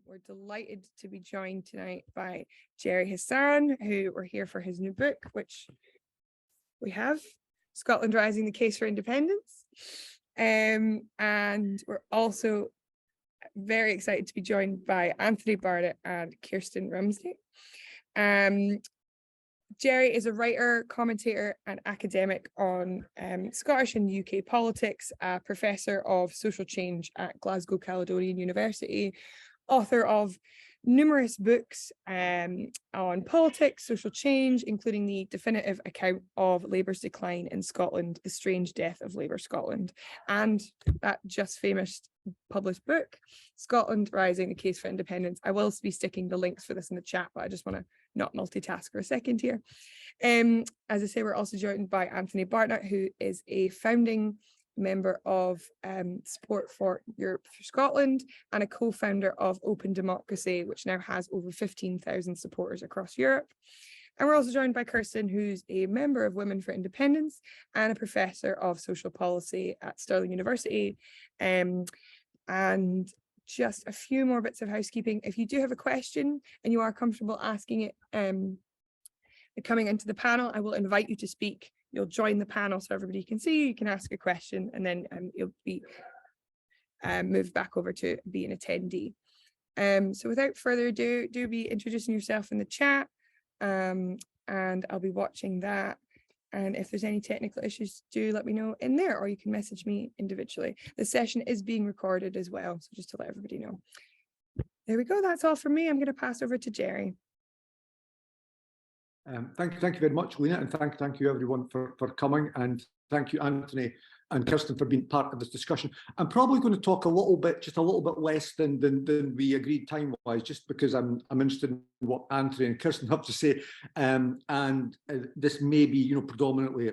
We're delighted to be joined tonight by Gerry Hassan, who we're here for his new book, which we have, Scotland Rising, the Case for Independence. And we're also very excited to be joined by Anthony Barnett and Kirstein Rummery. Gerry is a writer, commentator and academic on Scottish and UK politics, a professor of social change at Glasgow Caledonian University, author of numerous books on politics, social change, including the definitive account of Labour's decline in Scotland, The Strange Death of Labour Scotland, and that just famous published book, Scotland Rising, the Case for Independence. I will be sticking the links for this in the chat, but I just want to not multitask for a second here. As I say, we're also joined by Anthony Barnett, who is a founding member of Support for Europe for Scotland and a co-founder of Open Democracy, which now has over 15,000 supporters across Europe. And we're also joined by Kirstein, who's a member of Women for Independence and a professor of social policy at Stirling University. And just a few more bits of housekeeping. If you do have a question and you are comfortable asking it coming into the panel, I will invite you to speak. You'll join the panel so everybody can see you. You can ask a question, and then you'll be moved back over to be an attendee. So without further ado, do be introducing yourself in the chat, and I'll be watching that. And if there's any technical issues, do let me know in there, or you can message me individually. The session is being recorded as well, so just to let everybody know. There we go. That's all from me. I'm going to pass over to Gerry. Thank you very much, Lena, and thank you everyone for coming, and thank you Anthony and Kirstein for being part of this discussion. I'm probably going to talk just a little bit less than we agreed time-wise, just because I'm interested in what Anthony and Kirstein have to say, and this may be, predominantly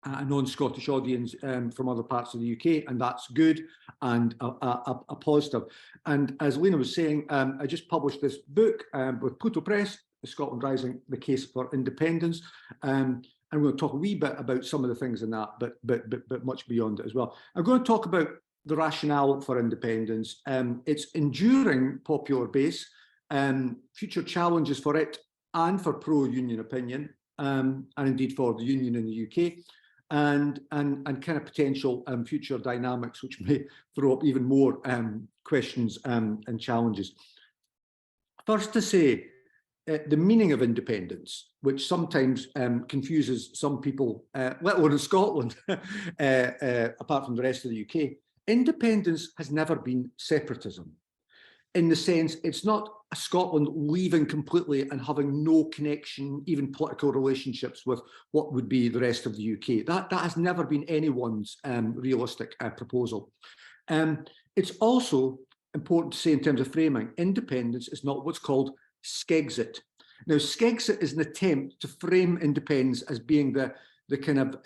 a non-Scottish audience from other parts of the UK, and that's good and a positive. And as Lena was saying, I just published this book with Pluto Press, Scotland Rising, the Case for Independence. I'm going to talk a wee bit about some of the things in that, but much beyond it as well. I'm going to talk about the rationale for independence, its enduring popular base, future challenges for it and for pro-union opinion, and indeed for the union in the UK, and kind of potential future dynamics which may throw up even more questions and challenges. First to say, the meaning of independence, which sometimes confuses some people, let alone in Scotland, apart from the rest of the UK. Independence has never been separatism, in the sense it's not Scotland leaving completely and having no connection, even political relationships, with what would be the rest of the UK. That has never been anyone's realistic proposal. It's also important to say, in terms of framing, independence is not what's called Skexit. Now, Skexit is an attempt to frame independence as being the kind of,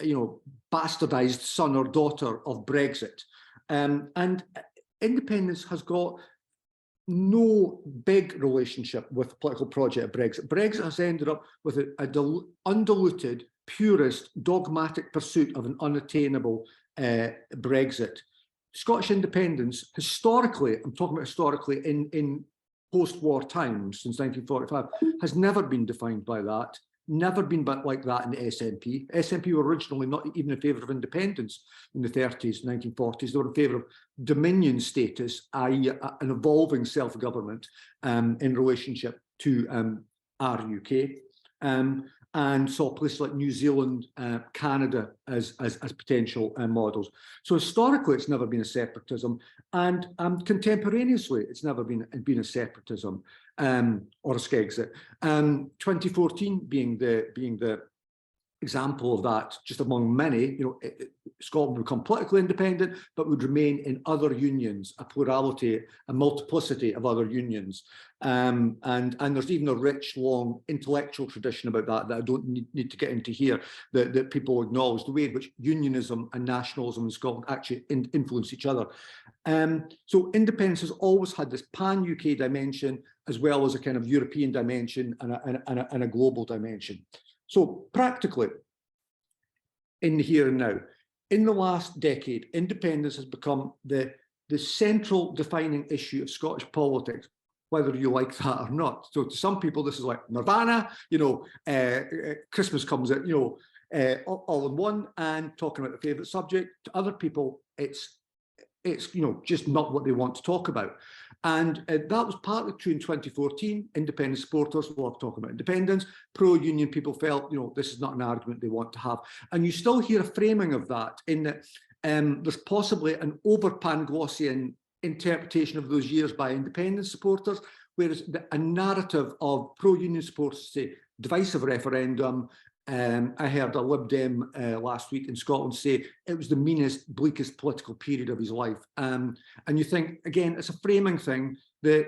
bastardized son or daughter of Brexit. And independence has got no big relationship with the political project of Brexit. Brexit has ended up with an undiluted, purist, dogmatic pursuit of an unattainable Brexit. Scottish independence, historically, I'm talking about historically in post-war times, since 1945, has never been defined by that, never been like that in the SNP. SNP were originally not even in favour of independence in the 30s, 1940s. They were in favour of dominion status, i.e. an evolving self-government in relationship to our UK, and saw places like New Zealand, Canada as potential models. So historically, it's never been a separatism, and contemporaneously, it's never been a separatism or a Skexit. 2014 being the example of that, just among many. Scotland would become politically independent, but would remain in other unions, a plurality, a multiplicity of other unions. And there's even a rich, long intellectual tradition about that I don't need to get into here, that people acknowledge the way in which unionism and nationalism in Scotland actually influence each other. So independence has always had this pan-UK dimension, as well as a kind of European dimension and a global dimension. So practically, in the here and now, in the last decade, independence has become the central defining issue of Scottish politics, whether you like that or not. So to some people, this is like Nirvana, you know, Christmas comes out, you know, all in one, and talking about the favourite subject. To other people, it's you know, just not what they want to talk about. And that was partly true in 2014. Independent supporters love talking about independence. Pro-union people felt, you know, this is not an argument they want to have. And you still hear a framing of that in that there's possibly an over-Panglossian interpretation of those years by independent supporters, whereas a narrative of pro-union supporters say divisive referendum. I heard a Lib Dem last week in Scotland say it was the meanest, bleakest political period of his life. And you think, again, it's a framing thing. The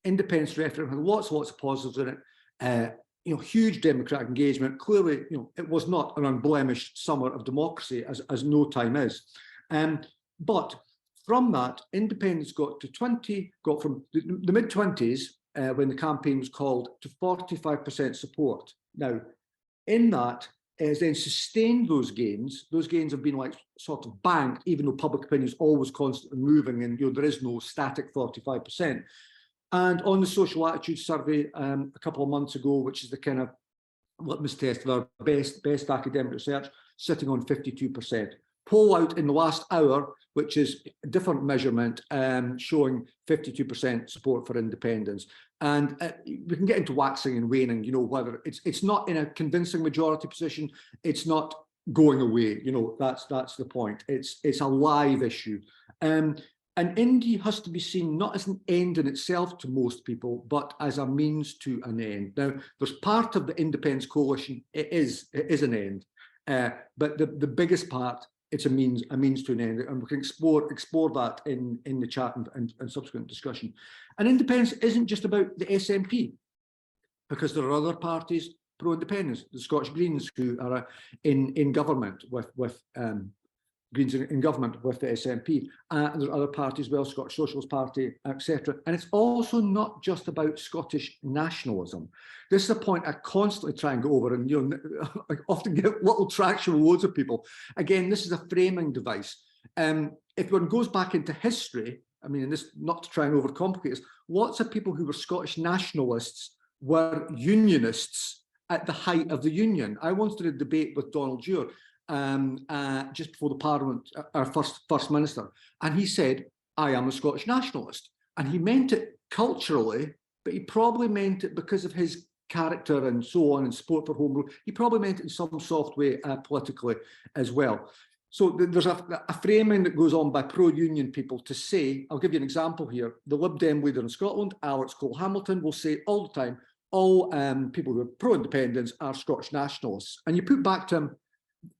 independence referendum had lots of positives in it. You know, huge democratic engagement. Clearly, you know, it was not an unblemished summer of democracy, as no time is. But from that, independence got from the mid-20s, when the campaign was called, to 45% support. Now, in that, has then sustained those gains. Those gains have been like sort of banked, even though public opinion is always constantly moving, and you know there is no static 45%. And on the social attitude survey a couple of months ago, which is the kind of litmus test of our best academic research, sitting on 52%. Poll out in the last hour, which is a different measurement, showing 52% support for independence. And we can get into waxing and waning, you know, whether it's not in a convincing majority position, it's not going away, you know, that's the point. It's a live issue. And Indie has to be seen not as an end in itself to most people, but as a means to an end. Now, there's part of the independence coalition, it is an end, but the biggest part, it's a means to an end, and we can explore that in the chat and subsequent discussion. And independence isn't just about the SNP, because there are other parties pro-independence, the Scottish Greens, who are in government with Greens in government with the SNP. There's other parties, well, Scottish Socialist Party, etc. And it's also not just about Scottish nationalism. This is a point I constantly try and go over, and you know, I often get little traction with loads of people. Again, this is a framing device. If one goes back into history, I mean, and this not to try and overcomplicate this, lots of people who were Scottish nationalists were unionists at the height of the union. I once did a debate with Donald Dewar, just before the Parliament, our first minister, and he said, I am a Scottish nationalist. And he meant it culturally, but he probably meant it because of his character and so on, and support for home rule. He probably meant it in some soft way politically as well. So there's a framing that goes on by pro-union people to say, I'll give you an example here, the Lib Dem leader in Scotland, Alex Cole-Hamilton, will say all the time, all people who are pro-independence are Scottish nationalists. And you put back to him,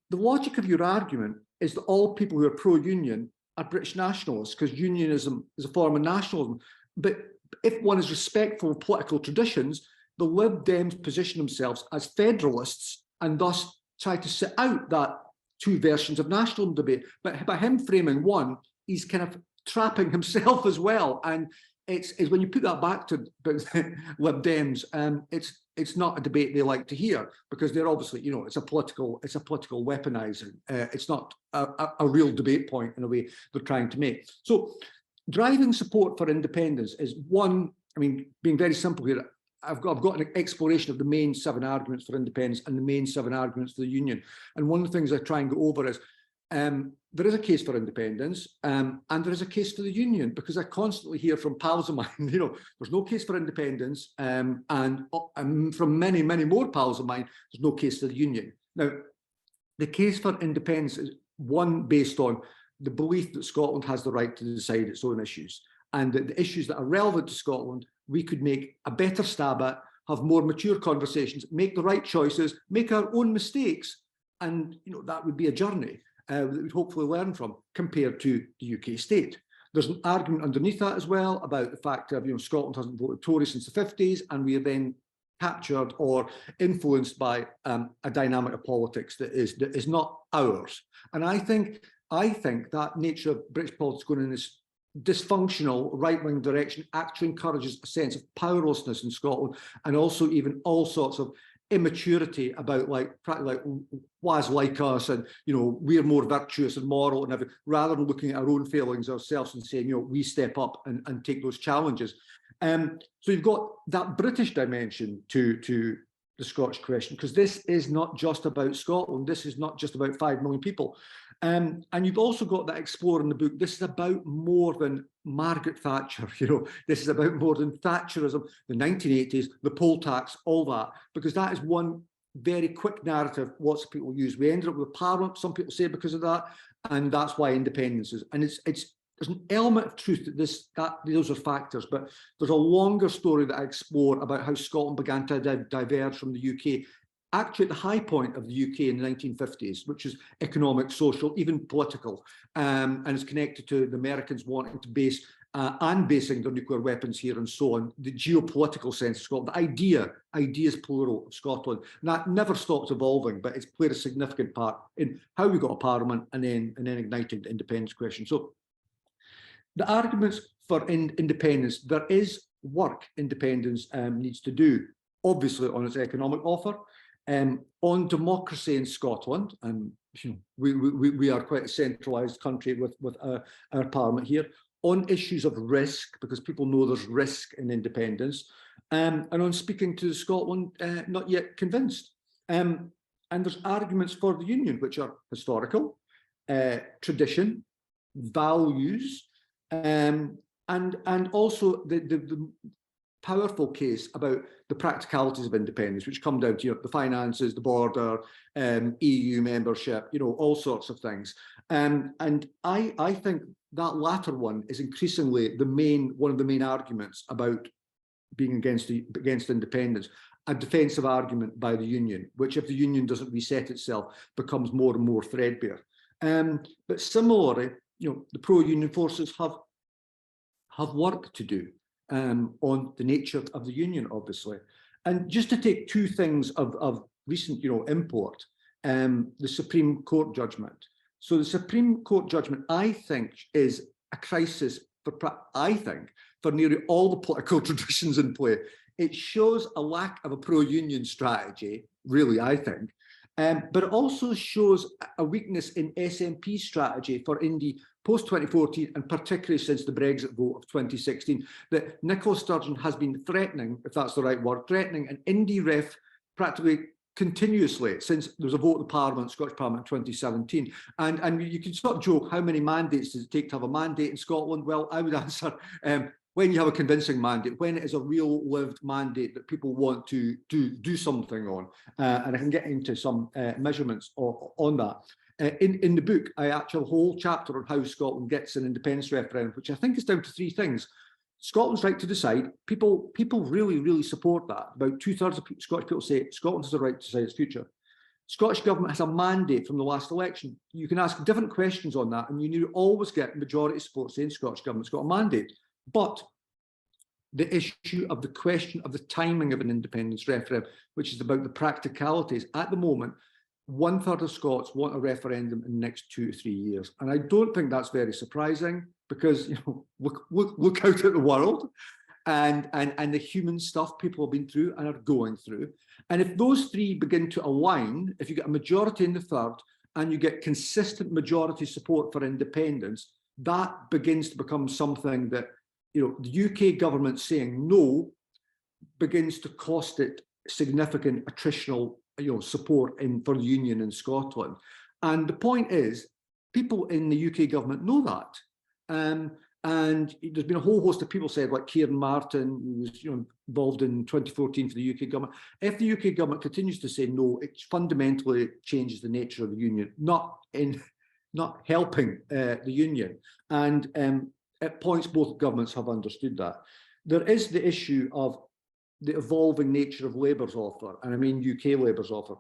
the logic of your argument is that all people who are pro-union are British nationalists, because unionism is a form of nationalism. But if one is respectful of political traditions, the Lib Dems position themselves as federalists and thus try to sit out that two versions of national debate. But by him framing one, he's kind of trapping himself as well. And it's when you put that back to Lib Dems, it's not a debate they like to hear, because they're obviously, you know, it's a political weaponizing. It's not a real debate point in a way they're trying to make. So driving support for independence is one, I mean, being very simple here, I've got an exploration of the main 7 arguments for independence and the main 7 arguments for the union. And one of the things I try and go over is there is a case for independence and there is a case for the union, because I constantly hear from pals of mine, you know, there's no case for independence and from many, many more pals of mine, there's no case for the union. Now, the case for independence is one based on the belief that Scotland has the right to decide its own issues, and that the issues that are relevant to Scotland, we could make a better stab at, have more mature conversations, make the right choices, make our own mistakes, and you know that would be a journey that we'd hopefully learn from, compared to the UK state. There's an argument underneath that as well about the fact that, you know, Scotland hasn't voted Tory since the 50s, and we are then captured or influenced by a dynamic of politics that is not ours. And I think that nature of British politics going in this dysfunctional right-wing direction actually encourages a sense of powerlessness in Scotland, and also even all sorts of immaturity about practically was like us, and you know, we're more virtuous and moral and everything, rather than looking at our own failings ourselves and saying, you know, we step up and take those challenges. So you've got that British dimension to the Scottish question, because this is not just about Scotland. This is not just about 5 million people. And you've also got that explore in the book. This is about more than Margaret Thatcher, this is about more than Thatcherism, the 1980s, the poll tax, all that, because that is one very quick narrative lots of people use. We ended up with Parliament, some people say, because of that, and that's why independence is. And there's an element of truth that those are factors, but there's a longer story that I explore about how Scotland began to diverge from the UK, actually at the high point of the UK in the 1950s, which is economic, social, even political, and it's connected to the Americans wanting to base and basing their nuclear weapons here and so on, the geopolitical sense of Scotland, the ideas plural of Scotland. And that never stopped evolving, but it's played a significant part in how we got a parliament and then igniting the independence question. So the arguments for independence, there is work independence needs to do, obviously on its economic offer, on democracy in Scotland, and we are quite a centralised country with our parliament here, on issues of risk, because people know there's risk in independence, and on speaking to Scotland, not yet convinced. And there's arguments for the union, which are historical, tradition, values, and also the powerful case about the practicalities of independence, which come down to the finances, the border, EU membership, all sorts of things. And I think that latter one is increasingly one of the main arguments about being against independence, a defensive argument by the union, which, if the union doesn't reset itself, becomes more and more threadbare. But similarly, the pro-union forces have work to do on the nature of the union, obviously. And just to take two things of recent, import, the Supreme Court judgment. So the Supreme Court judgment, I think, is a crisis for nearly all the political traditions in play. It shows a lack of a pro-union strategy, really, I think, but it also shows a weakness in SNP strategy for Indy post-2014, and particularly since the Brexit vote of 2016, that Nicola Sturgeon has been threatening, if that's the right word, threatening an Indy ref practically continuously since there was a vote in the Parliament, Scottish Parliament in 2017. And you can sort of joke, how many mandates does it take to have a mandate in Scotland? Well, I would answer, when you have a convincing mandate, when it is a real lived mandate that people want to do something on. And I can get into some measurements on that. In the book, I actually have a whole chapter on how Scotland gets an independence referendum, which I think is down to three things. Scotland's right to decide. People really, really support that. About 2/3 of Scottish people say Scotland has the right to decide its future. Scottish government has a mandate from the last election. You can ask different questions on that, and you always get majority support saying Scottish government's got a mandate. But the issue of the question of the timing of an independence referendum, which is about the practicalities, at the moment, 1/3 of Scots want a referendum in the next 2 to 3 years. And I don't think that's very surprising, because look out at the world and the human stuff people have been through and are going through. And if those three begin to align, if you get a majority in the third and you get consistent majority support for independence, that begins to become something that, the UK government saying no begins to cost it significant attritional support for the union in Scotland. And the point is, people in the UK government know that. And there's been a whole host of people said, like Kieran Martin, who was involved in 2014 for the UK government. If the UK government continues to say no, it fundamentally changes the nature of the union, not helping the union. And at points, both governments have understood that. There is the issue of the evolving nature of Labour's offer, and I mean UK Labour's offer,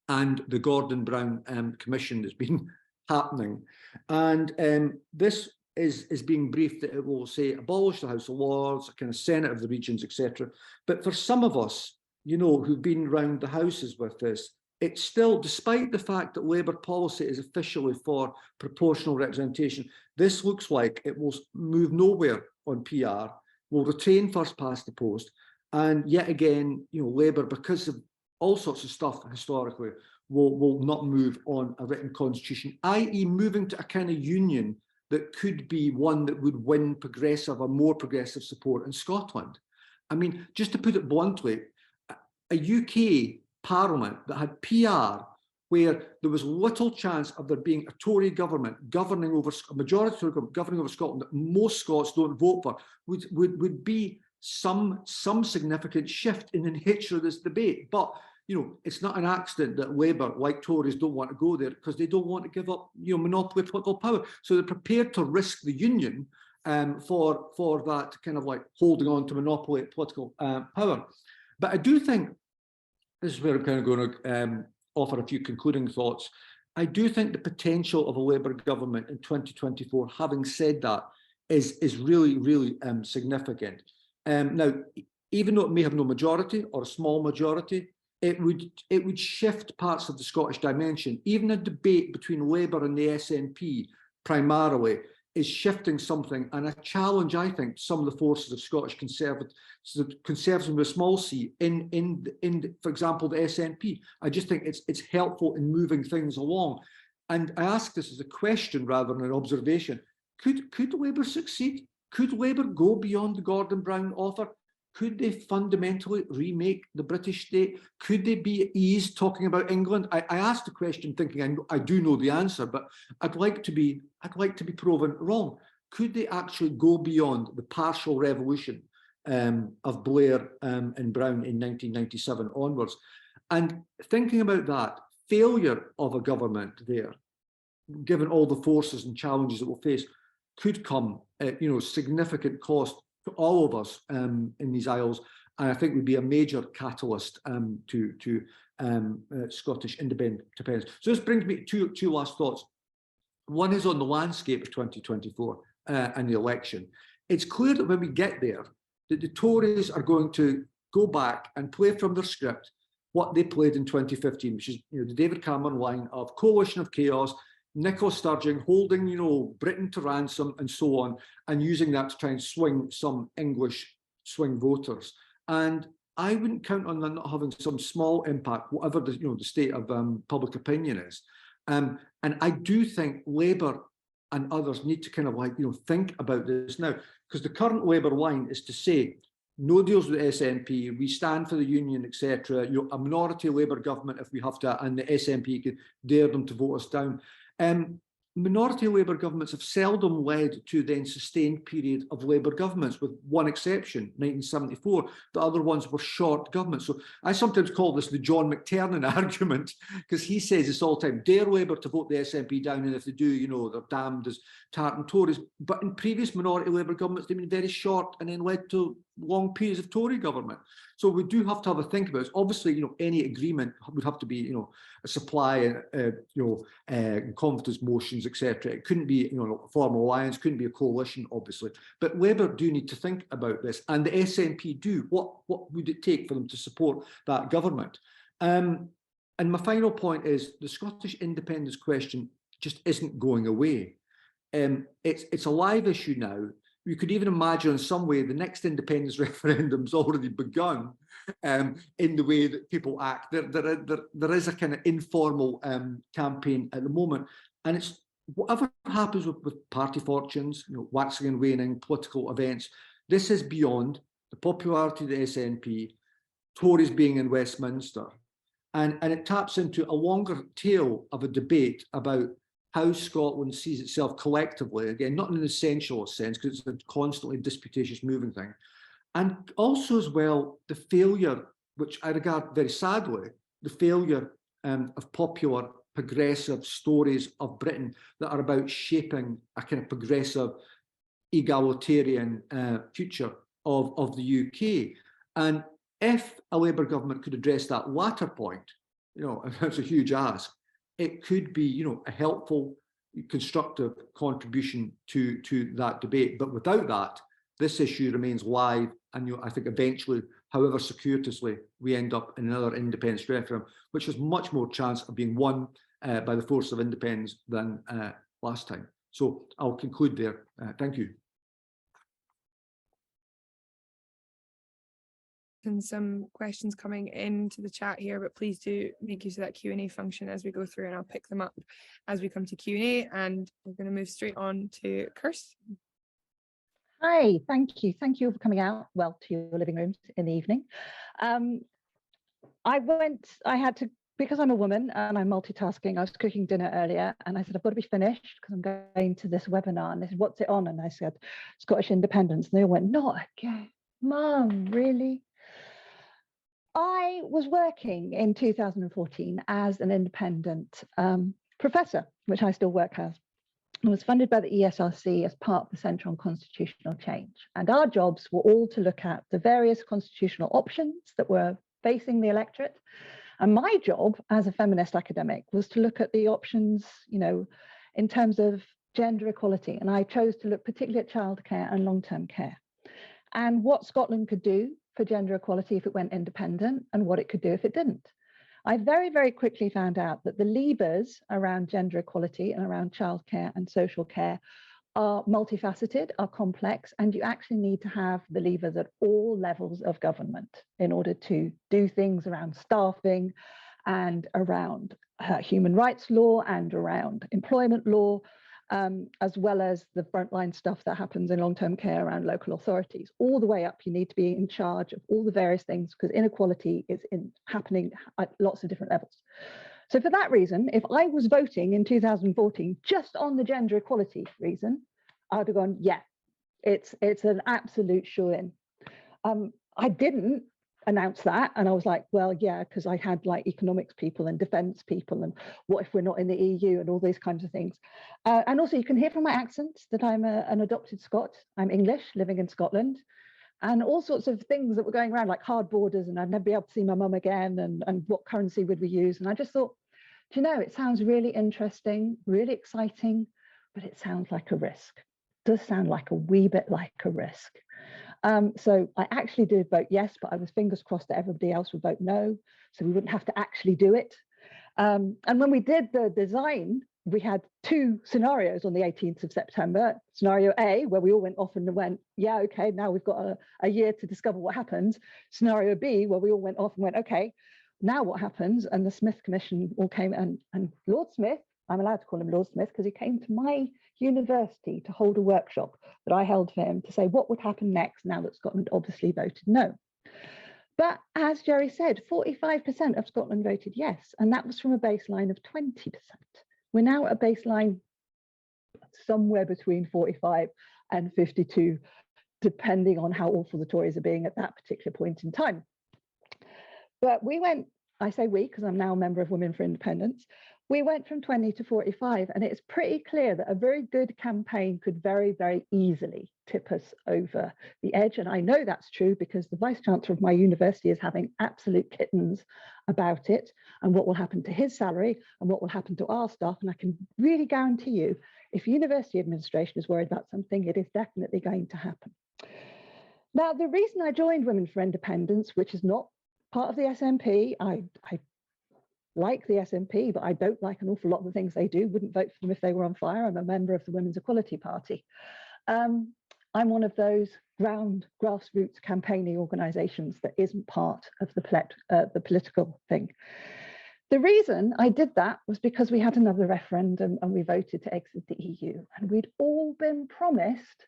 and the Gordon Brown Commission that's been happening. And this is being briefed that it will say abolish the House of Lords, a kind of Senate of the regions, etc. But for some of us, who've been round the houses with this, it's still, despite the fact that Labour policy is officially for proportional representation, this looks like it will move nowhere on PR, will retain first past the post. And yet again, Labour, because of all sorts of stuff historically, will not move on a written constitution, i.e. moving to a kind of union that could be one that would win progressive or more progressive support in Scotland. I mean, just to put it bluntly, a UK Parliament that had PR where there was little chance of there being a Tory government governing over, a majority Tory government governing over Scotland that most Scots don't vote for, would be some significant shift in the nature of this debate. But you know, it's not an accident that Labour, like Tories, don't want to go there because they don't want to give up, you know, monopoly political power. So they're prepared to risk the union for that kind of like holding on to monopoly political power. But I do think this is where I'm kind of going to offer a few concluding thoughts. I do think the potential of a Labour government in 2024, having said that, is really, really significant. Now, even though it may have no majority or a small majority, it would shift parts of the Scottish dimension. Even a debate between Labour and the SNP primarily is shifting something, and a challenge, I think, some of the forces of Scottish conservatism with a small c in for example, the SNP. I just think it's helpful in moving things along. And I ask this as a question rather than an observation. Could Labour succeed? Could Labour go beyond the Gordon Brown offer? Could they fundamentally remake the British state? Could they be at ease talking about England? I asked the question thinking I do know the answer, but I'd like to be proven wrong. Could they actually go beyond the partial revolution of Blair and Brown in 1997 onwards? And thinking about that, failure of a government there, given all the forces and challenges it will face, could come at, you know, significant cost to all of us in these Isles, and I think would be a major catalyst to Scottish independence. So this brings me to two last thoughts. One is on the landscape of 2024 and the election. It's clear that when we get there, that the Tories are going to go back and play from their script what they played in 2015, which is, you know, the David Cameron line of coalition of chaos, Nicola Sturgeon holding, you know, Britain to ransom and so on, and using that to try and swing some English swing voters. And I wouldn't count on that not having some small impact, whatever the, you know, the state of public opinion is. And I do think Labour and others need to kind of like, you know, think about this now, because the current Labour line is to say no deals with the SNP, we stand for the union, etc. You know, a minority Labour government if we have to, and the SNP could dare them to vote us down. Minority Labour governments have seldom led to then sustained period of Labour governments, with one exception, 1974. The other ones were short governments. So I sometimes call this the John McTernan argument, because he says this all the time, dare Labour to vote the SNP down, and if they do, you know, they're damned as tartan Tories. But in previous minority Labour governments, they've been very short and then led to long periods of Tory government. So we do have to have a think about it. Obviously, you know, any agreement would have to be, you know, a supply, confidence motions, etc. It couldn't be, you know, a formal alliance, couldn't be a coalition, obviously. But Labour do need to think about this, and the SNP do. What would it take for them to support that government? And my final point is the Scottish independence question just isn't going away. It's a live issue now. You could even imagine in some way the next independence referendum's already begun in the way that people act. There is a kind of informal campaign at the moment, and it's whatever happens with party fortunes, you know, waxing and waning political events. This is beyond the popularity of the SNP, Tories being in Westminster, and it taps into a longer tail of a debate about how Scotland sees itself collectively, again, not in an essential sense, because it's a constantly disputatious moving thing. And also as well, the failure, which I regard very sadly, the failure of popular progressive stories of Britain that are about shaping a kind of progressive egalitarian future of the UK. And if a Labour government could address that latter point, you know, that's a huge ask, it could be, you know, a helpful, constructive contribution to that debate. But without that, this issue remains live, and, you know, I think eventually, however circuitously, we end up in another independence referendum, which has much more chance of being won by the force of independence than last time. So I'll conclude there. Thank you. And some questions coming into the chat here, but please do make use of that Q&A function as we go through, and I'll pick them up as we come to Q&A. And we're going to move straight on to Kirstein. Hi, thank you. Thank you for coming out, well, to your living rooms in the evening. I had to, because I'm a woman and I'm multitasking, I was cooking dinner earlier and I said, I've got to be finished because I'm going to this webinar. And they said, what's it on? And I said, Scottish independence. And they all went, not again, Mum, really? I was working in 2014 as an independent professor, which I still work as. I was funded by the ESRC as part of the Centre on Constitutional Change. And our jobs were all to look at the various constitutional options that were facing the electorate. And my job as a feminist academic was to look at the options, you know, in terms of gender equality. And I chose to look particularly at childcare and long-term care, and what Scotland could do for gender equality if it went independent and what it could do if it didn't. I very, very quickly found out that the levers around gender equality and around childcare and social care are multifaceted, are complex, and you actually need to have the levers at all levels of government in order to do things around staffing and around human rights law and around employment law, as well as the frontline stuff that happens in long-term care around local authorities. All the way up, you need to be in charge of all the various things because inequality is happening at lots of different levels. So for that reason, if I was voting in 2014 just on the gender equality reason, I would have gone, yeah, it's an absolute shoo-in. I didn't announce that, and I was like, well, yeah, because I had like economics people and defence people, and what if we're not in the EU and all these kinds of things. And also, you can hear from my accent that I'm an adopted Scot. I'm English, living in Scotland, and all sorts of things that were going around, like hard borders, and I'd never be able to see my mum again, and what currency would we use? And I just thought, do you know, it sounds really interesting, really exciting, but it sounds like a risk. It does sound like a wee bit like a risk. So I actually did vote yes, but I was fingers crossed that everybody else would vote no, so we wouldn't have to actually do it. And when we did the design, we had two scenarios on the 18th of September. Scenario A, where we all went off and went, yeah, okay, now we've got a year to discover what happens. Scenario B, where we all went off and went, okay, now what happens? And the Smith Commission all came, and Lord Smith, I'm allowed to call him Lord Smith because he came to my university to hold a workshop that I held for him to say what would happen next now that Scotland obviously voted no. But as Gerry said, 45% of Scotland voted yes, and that was from a baseline of 20%. We're now at a baseline somewhere between 45 and 52, depending on how awful the Tories are being at that particular point in time. But we went, I say we because I'm now a member of Women for Independence, we went from 20 to 45, and it's pretty clear that a very good campaign could very, very easily tip us over the edge. And I know that's true because the Vice-Chancellor of my university is having absolute kittens about it and what will happen to his salary and what will happen to our staff. And I can really guarantee you, if university administration is worried about something, it is definitely going to happen. Now, the reason I joined Women for Independence, which is not part of the SNP, I like the SNP, but I don't like an awful lot of the things they do, wouldn't vote for them if they were on fire. I'm a member of the Women's Equality Party. I'm one of those grassroots campaigning organisations that isn't part of the political thing. The reason I did that was because we had another referendum and we voted to exit the EU, and we'd all been promised,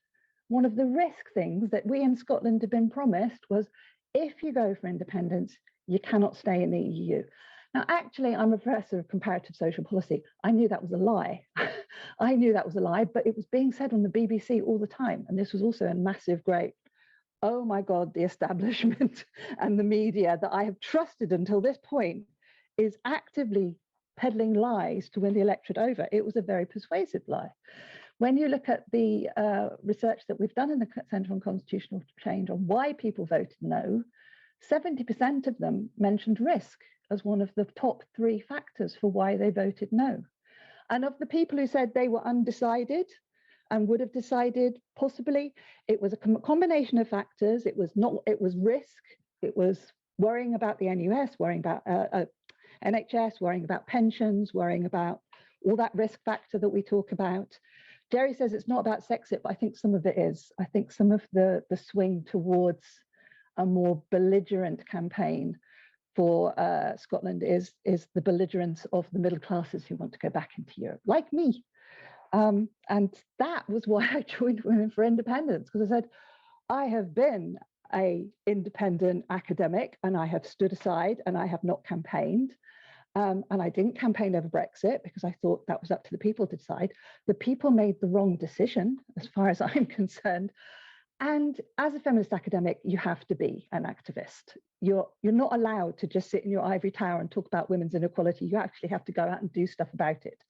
one of the risk things that we in Scotland had been promised was, if you go for independence, you cannot stay in the EU. Now, actually, I'm a professor of comparative social policy. I knew that was a lie. I knew that was a lie, but it was being said on the BBC all the time. And this was also a massive, great, oh my God, the establishment and the media that I have trusted until this point is actively peddling lies to win the electorate over. It was a very persuasive lie. When you look at the research that we've done in the Centre on Constitutional Change on why people voted no, 70% of them mentioned risk as one of the top 3 factors for why they voted no. And of the people who said they were undecided and would have decided possibly, it was a combination of factors. It was risk, it was worrying about the NUS, worrying about NHS, worrying about pensions, worrying about all that risk factor that we talk about. Gerry says it's not about Sexit, but I think some of it is. I think some of the swing towards a more belligerent campaign for Scotland is the belligerence of the middle classes who want to go back into Europe, like me. And that was why I joined Women for Independence, because I said, I have been an independent academic and I have stood aside and I have not campaigned. And I didn't campaign over Brexit because I thought that was up to the people to decide. The people made the wrong decision, as far as I'm concerned. And as a feminist academic, you have to be an activist. You're not allowed to just sit in your ivory tower and talk about women's inequality. You actually have to go out and do stuff about it.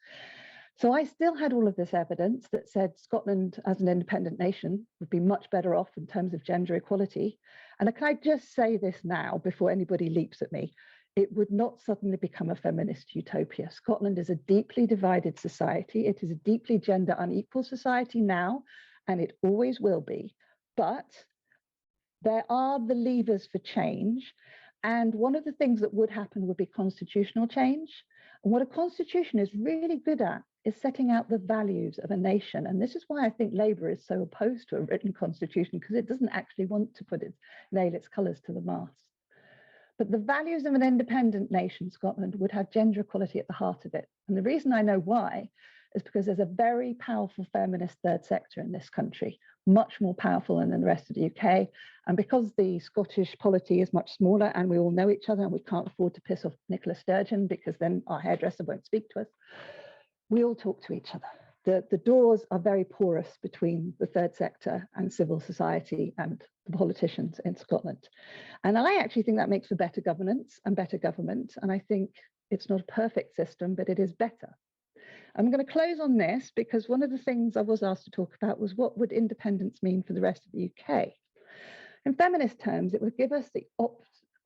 So I still had all of this evidence that said Scotland as an independent nation would be much better off in terms of gender equality. And can I just say this now before anybody leaps at me? It would not suddenly become a feminist utopia. Scotland is a deeply divided society. It is a deeply gender unequal society now, and it always will be. But there are the levers for change. And one of the things that would happen would be constitutional change. And what a constitution is really good at is setting out the values of a nation. And this is why I think Labour is so opposed to a written constitution, because it doesn't actually want to nail its colours to the mast. But the values of an independent nation, Scotland, would have gender equality at the heart of it. And the reason I know why is because there's a very powerful feminist third sector in this country, much more powerful than in the rest of the UK. And because the Scottish polity is much smaller and we all know each other and we can't afford to piss off Nicola Sturgeon because then our hairdresser won't speak to us, we all talk to each other. The doors are very porous between the third sector and civil society and the politicians in Scotland. And I actually think that makes for better governance and better government. And I think it's not a perfect system, but it is better. I'm going to close on this because one of the things I was asked to talk about was what would independence mean for the rest of the UK? In feminist terms, it would give us the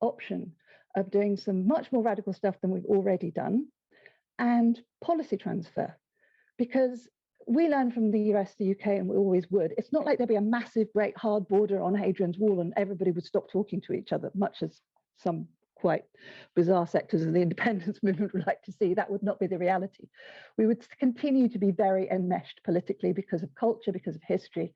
option of doing some much more radical stuff than we've already done and policy transfer. Because we learn from the US, the UK, and we always would. It's not like there'd be a massive, great hard border on Hadrian's Wall and everybody would stop talking to each other, much as some quite bizarre sectors of the independence movement would like to see. That would not be the reality. We would continue to be very enmeshed politically because of culture, because of history,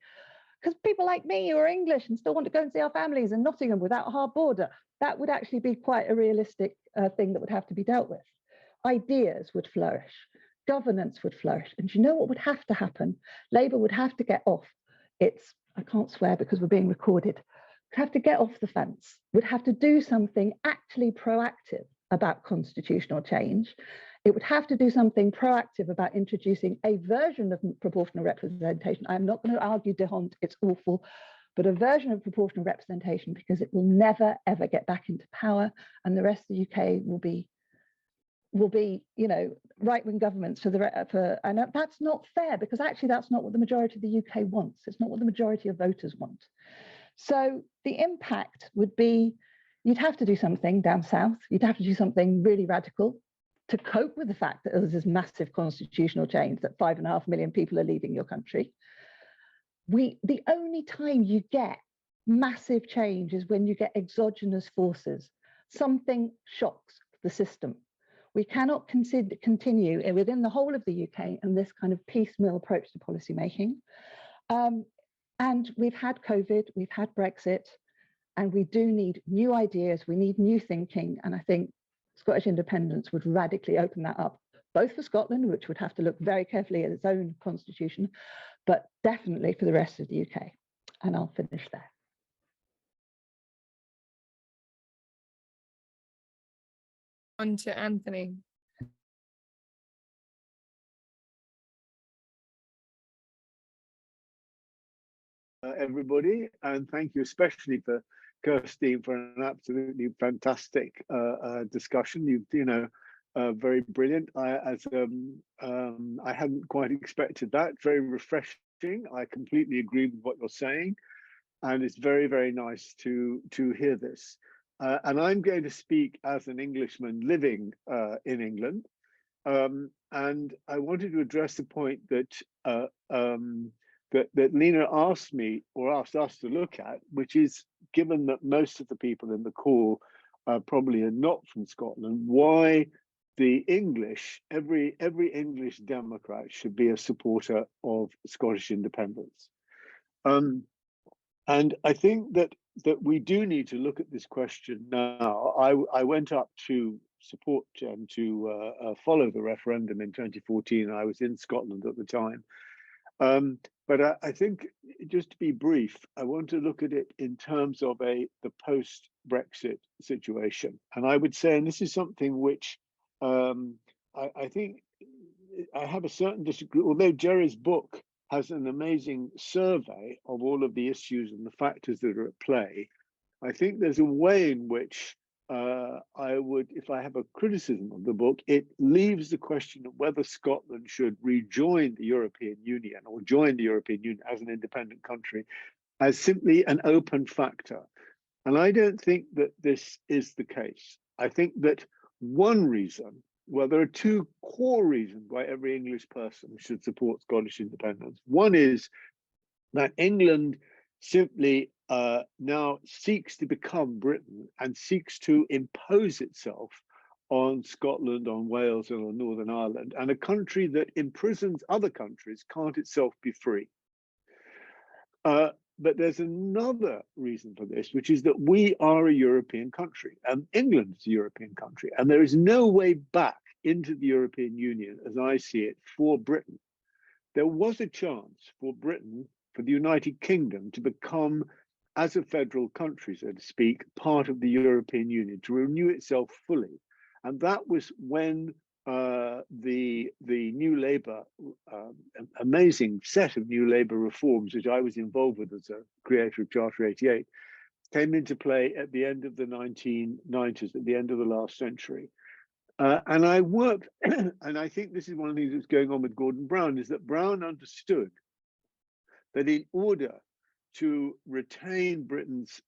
because people like me who are English and still want to go and see our families in Nottingham without a hard border, that would actually be quite a realistic thing that would have to be dealt with. Ideas would flourish. Governance would flourish. And you know what would have to happen? Labour would have to get off its, I can't swear because we're being recorded, would have to get off the fence, would have to do something actually proactive about constitutional change. It would have to do something proactive about introducing a version of proportional representation. I'm not going to argue de Hond, it's awful, but a version of proportional representation, because it will never, ever get back into power. And the rest of the UK will be, you know, right-wing governments and that's not fair, because actually that's not what the majority of the UK wants. It's not what the majority of voters want. So the impact would be, you'd have to do something down south. You'd have to do something really radical to cope with the fact that there's this massive constitutional change, that 5.5 million people are leaving your country. The only time you get massive change is when you get exogenous forces. Something shocks the system. We cannot continue within the whole of the UK and this kind of piecemeal approach to policy making. And we've had COVID, we've had Brexit, and we do need new ideas, we need new thinking. And I think Scottish independence would radically open that up, both for Scotland, which would have to look very carefully at its own constitution, but definitely for the rest of the UK. And I'll finish there. On to Anthony. Everybody, and thank you especially for Kirstein for an absolutely fantastic discussion. Very brilliant. I hadn't quite expected that. Very refreshing. I completely agree with what you're saying, and it's very, very nice to hear this. And I'm going to speak as an Englishman living in England, and I wanted to address the point that that Lena asked me, or asked us to look at, which is, given that most of the people in the call probably are not from Scotland, why the English, every English Democrat should be a supporter of Scottish independence. And I think that we do need to look at this question now. I went up to support and to follow the referendum in 2014. I was in Scotland at the time. But I think, just to be brief, I want to look at it in terms of the post-Brexit situation. And I would say, and this is something which I think I have a certain disagreement, although Gerry's book has an amazing survey of all of the issues and the factors that are at play. I think there's a way in which I would, if I have a criticism of the book, it leaves the question of whether Scotland should rejoin the European Union or join the European Union as an independent country as simply an open factor. And I don't think that this is the case. I think that one reason, well, there are two core reasons why every English person should support Scottish independence. One is that England simply now seeks to become Britain and seeks to impose itself on Scotland, on Wales, and on Northern Ireland. And a country that imprisons other countries can't itself be free. But there's another reason for this, which is that we are a European country, and England is a European country, and there is no way back into the European Union, as I see it, for Britain. There was a chance for Britain, for the United Kingdom, to become, as a federal country, so to speak, part of the European Union, to renew itself fully. And that was when the New Labour, amazing set of New Labour reforms, which I was involved with as a creator of Charter 88, came into play at the end of the 1990s, at the end of the last century. And I worked, and I think this is one of the things that's going on with Gordon Brown, is that Brown understood that in order to retain Britain's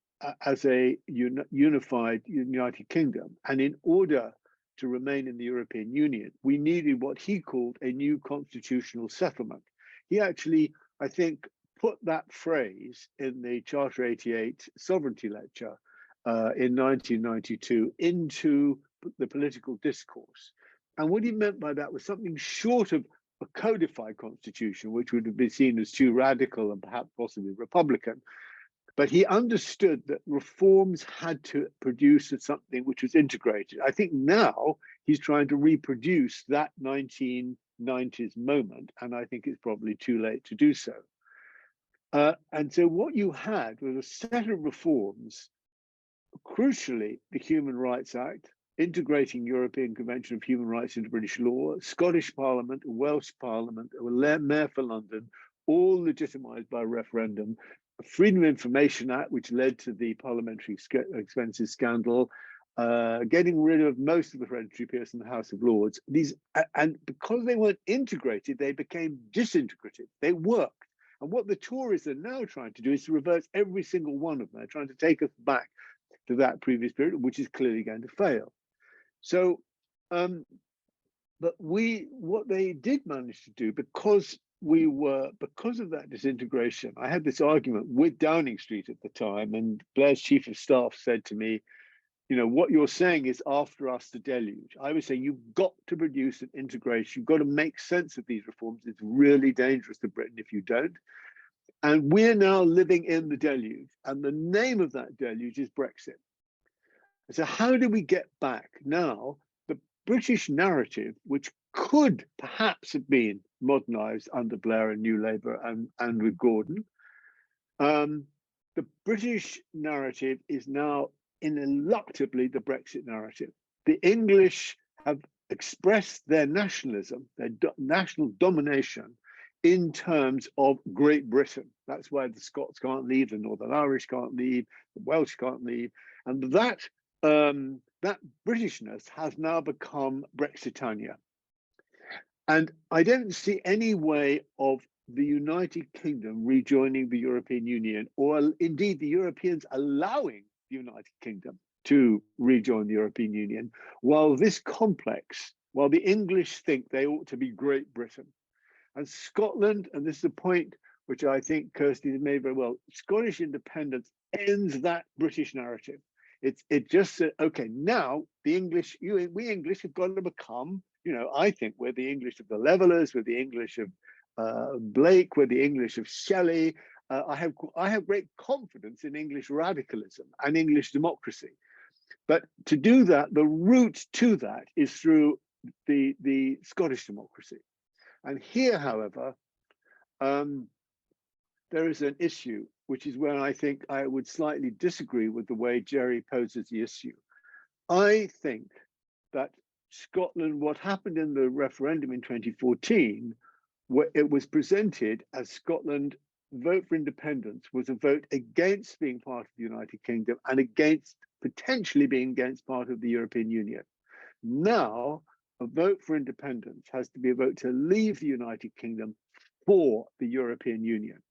as a unified United Kingdom, and in order to remain in the European Union, we needed what he called a new constitutional settlement. He actually, I think, put that phrase in the Charter 88 sovereignty lecture in 1992 into the political discourse. And what he meant by that was something short of a codified constitution, which would have been seen as too radical and perhaps possibly Republican. But he understood that reforms had to produce something which was integrated. I think now he's trying to reproduce that 1990s moment, and I think it's probably too late to do so. And so what you had was a set of reforms, crucially the Human Rights Act, integrating European Convention of Human Rights into British law, Scottish Parliament, Welsh Parliament, Mayor for London, all legitimised by referendum, a Freedom of Information Act, which led to the parliamentary expenses scandal, getting rid of most of the hereditary peers in the House of Lords. And because they weren't integrated, they became disintegrated. They worked. And what the Tories are now trying to do is to reverse every single one of them. They're trying to take us back to that previous period, which is clearly going to fail. So, but what they did manage to do, because of that disintegration, I had this argument with Downing Street at the time, and Blair's chief of staff said to me, you know, what you're saying is after us the deluge. I would say you've got to produce an integration. You've got to make sense of these reforms. It's really dangerous to Britain if you don't. And we're now living in the deluge. And the name of that deluge is Brexit. So how do we get back now the British narrative, which could perhaps have been modernized under Blair and New Labour and with Gordon? The British narrative is now ineluctably the Brexit narrative. The English have expressed their nationalism, their national domination in terms of Great Britain. That's why the Scots can't leave, the Northern Irish can't leave, the Welsh can't leave. And that Britishness has now become Brexitania. And I don't see any way of the United Kingdom rejoining the European Union, or indeed the Europeans allowing the United Kingdom to rejoin the European Union, while this complex, while the English think they ought to be Great Britain. And Scotland, and this is a point which I think Kirstein has made very well, Scottish independence ends that British narrative. It just said, okay, now the English, we English have got to become, you know, I think we're the English of the Levellers, we're the English of Blake, we're the English of Shelley, I have great confidence in English radicalism and English democracy. But to do that, the route to that is through the Scottish democracy. And here, however, there is an issue, which is where I think I would slightly disagree with the way Gerry poses the issue. I think that Scotland, what happened in the referendum in 2014, where it was presented as Scotland vote for independence was a vote against being part of the United Kingdom and against potentially being against part of the European Union. Now, a vote for independence has to be a vote to leave the United Kingdom for the European Union.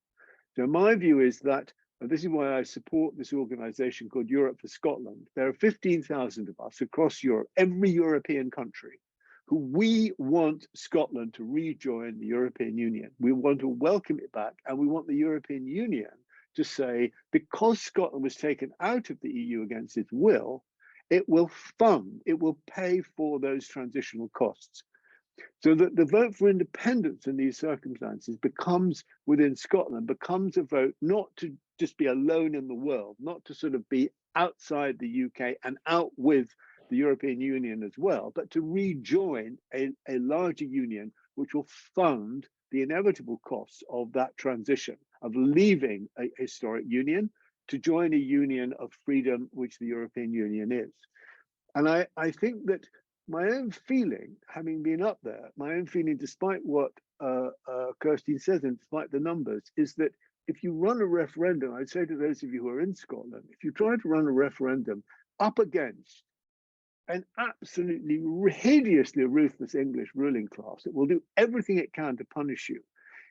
So my view is that, and this is why I support this organization called Europe for Scotland. There are 15,000 of us across Europe, every European country, who we want Scotland to rejoin the European Union. We want to welcome it back, and we want the European Union to say, because Scotland was taken out of the EU against its will, it will fund, it will pay for those transitional costs. So that the vote for independence in these circumstances becomes, within Scotland, becomes a vote not to just be alone in the world, not to sort of be outside the UK and out with the European Union as well, but to rejoin a larger union which will fund the inevitable costs of that transition, of leaving a historic union to join a union of freedom, which the European Union is. And I think that my own feeling, having been up there, my own feeling, despite what Kirstein says and despite the numbers, is that if you run a referendum, I'd say to those of you who are in Scotland, if you try to run a referendum up against an absolutely hideously ruthless English ruling class that will do everything it can to punish you,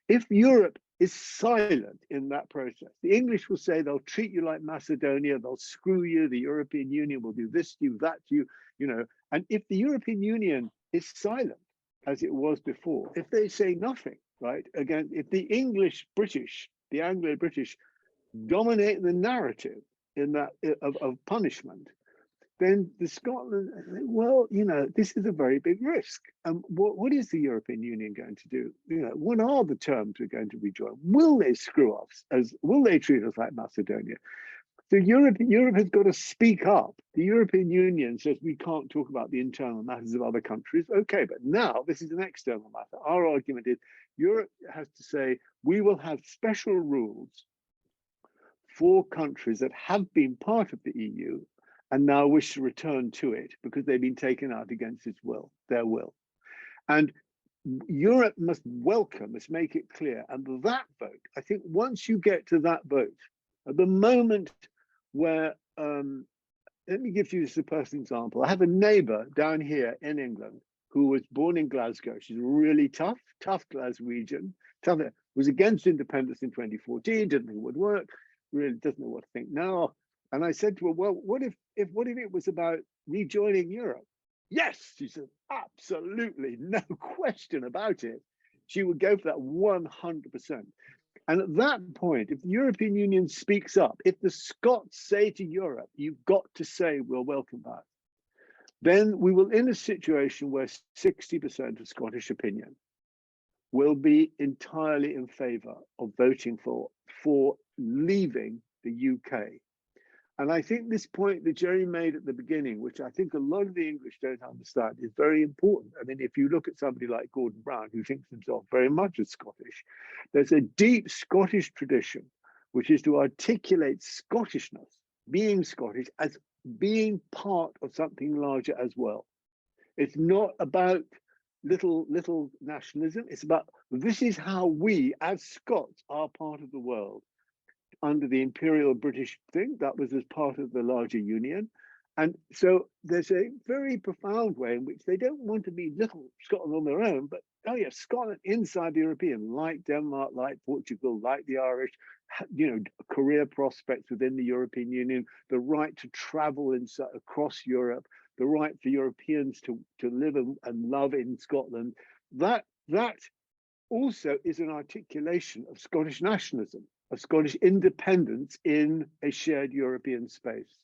if Europe is silent in that process, the English will say they'll treat you like Macedonia, they'll screw you, the European Union will do this to you, that to you, you know. And if the European Union is silent, as it was before, if they say nothing, right, again, if the English-British, the Anglo-British dominate the narrative in that of punishment, then the Scotland, well, you know, this is a very big risk. And what is the European Union going to do? You know, what are the terms we're going to rejoin? Will they screw us? Will they treat us like Macedonia? So Europe has got to speak up. The European Union says we can't talk about the internal matters of other countries. Okay, but now this is an external matter. Our argument is Europe has to say we will have special rules for countries that have been part of the EU and now wish to return to it because they've been taken out against its will, their will. And Europe must welcome, must make it clear. And that vote, I think once you get to that vote, at the moment where, let me give you just a personal example. I have a neighbor down here in England who was born in Glasgow. She's really tough Glaswegian, was against independence in 2014, didn't think it would work, really doesn't know what to think now. And I said to her, well, what if it was about rejoining Europe? Yes, she said, absolutely, no question about it. She would go for that 100%. And at that point, if the European Union speaks up, if the Scots say to Europe, you've got to say we'll welcome that, then we will in a situation where 60% of Scottish opinion will be entirely in favour of voting for leaving the UK. And I think this point that Gerry made at the beginning, which I think a lot of the English don't understand, is very important. I mean, if you look at somebody like Gordon Brown, who thinks himself very much as Scottish, there's a deep Scottish tradition, which is to articulate Scottishness, being Scottish, as being part of something larger as well. It's not about little nationalism. It's about, this is how we, as Scots, are part of the world. Under the Imperial British thing, that was as part of the larger union. And so there's a very profound way in which they don't want to be little Scotland on their own, but oh yeah, Scotland inside the European, like Denmark, like Portugal, like the Irish, you know, career prospects within the European Union, the right to travel across Europe, the right for Europeans to live and love in Scotland. That also is an articulation of Scottish nationalism, of Scottish independence in a shared European space.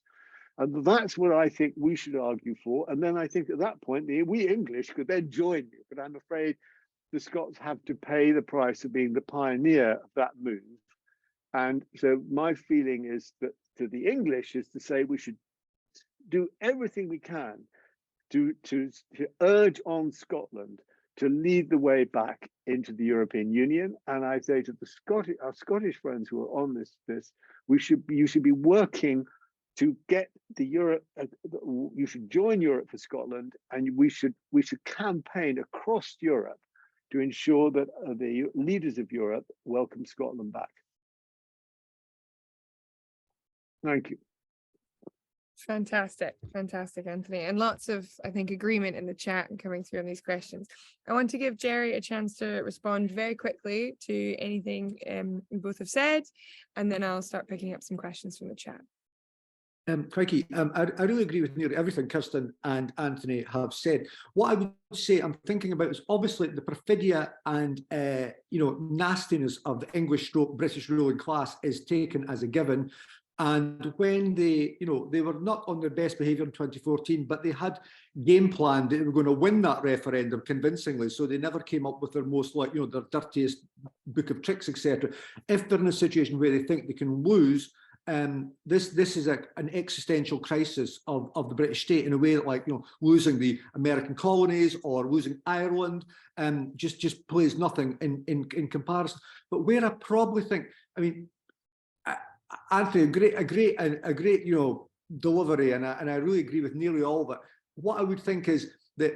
And that's what I think we should argue for. And then I think at that point, we English could then join you. But I'm afraid the Scots have to pay the price of being the pioneer of that move. And so my feeling is that to the English is to say we should do everything we can to urge on Scotland to lead the way back into the European Union. And I say to our Scottish friends who are on this, you should be working to get the Europe. You should join Europe for Scotland, and we should campaign across Europe to ensure that the leaders of Europe welcome Scotland back. Thank you. Fantastic, fantastic, Anthony, and lots of, I think, agreement in the chat and coming through on these questions. I want to give Gerry a chance to respond very quickly to anything we both have said, and then I'll start picking up some questions from the chat. Crikey, I really agree with nearly everything Kirsten and Anthony have said. What I would say I'm thinking about is obviously the perfidia and nastiness of the British ruling class is taken as a given. And when they were not on their best behaviour in 2014, but they had game planned that they were going to win that referendum convincingly. So they never came up with their most their dirtiest book of tricks, etc. If they're in a situation where they think they can lose, this is an existential crisis of the British state in a way that losing the American colonies or losing Ireland just plays nothing in comparison. But where I probably think, Anthony, a great delivery, and I really agree with nearly all of it. What I would think is that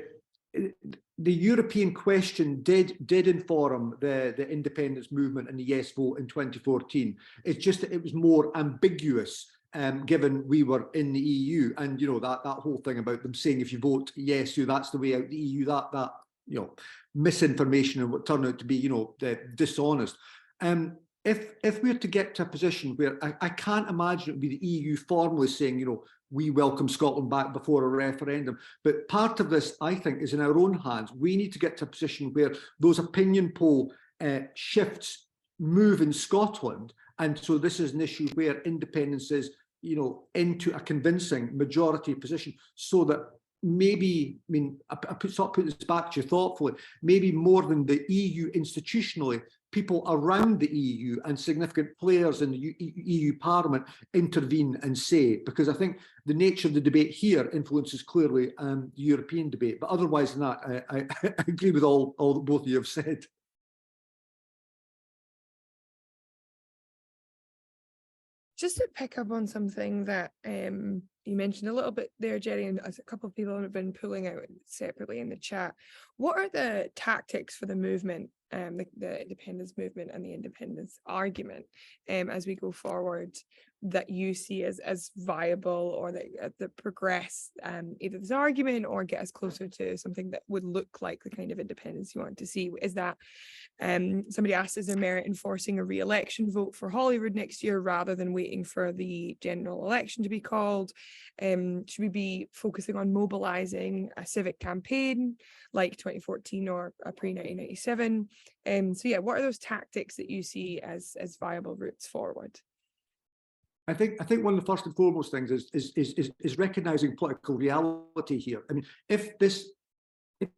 the European question did inform the independence movement and the yes vote in 2014. It's just that it was more ambiguous, given we were in the EU, and that whole thing about them saying if you vote yes, that's the way out the EU. That misinformation and what turned out to be dishonest. If we're to get to a position where I can't imagine it would be the EU formally saying, we welcome Scotland back before a referendum, but part of this, I think, is in our own hands. We need to get to a position where those opinion poll shifts move in Scotland, and so this is an issue where independence is, into a convincing majority position, so that maybe, I put this back to you thoughtfully, maybe more than the EU institutionally, people around the EU and significant players in the EU Parliament intervene and say, because I think the nature of the debate here influences clearly the European debate. But otherwise than that, I agree with all that both of you have said. Just to pick up on something that you mentioned a little bit there, Gerry, and as a couple of people have been pulling out separately in the chat, what are the tactics for the movement, the independence movement and the independence argument as we go forward, that you see as viable, or that progress either this argument or get us closer to something that would look like the kind of independence you want to see? Is that somebody asked, is there merit in forcing a re-election vote for Holyrood next year rather than waiting for the general election to be called? Should we be focusing on mobilizing a civic campaign like 2014 or pre-1997? So yeah, what are those tactics that you see as viable routes forward? I think one of the first and foremost things is recognizing political reality here. If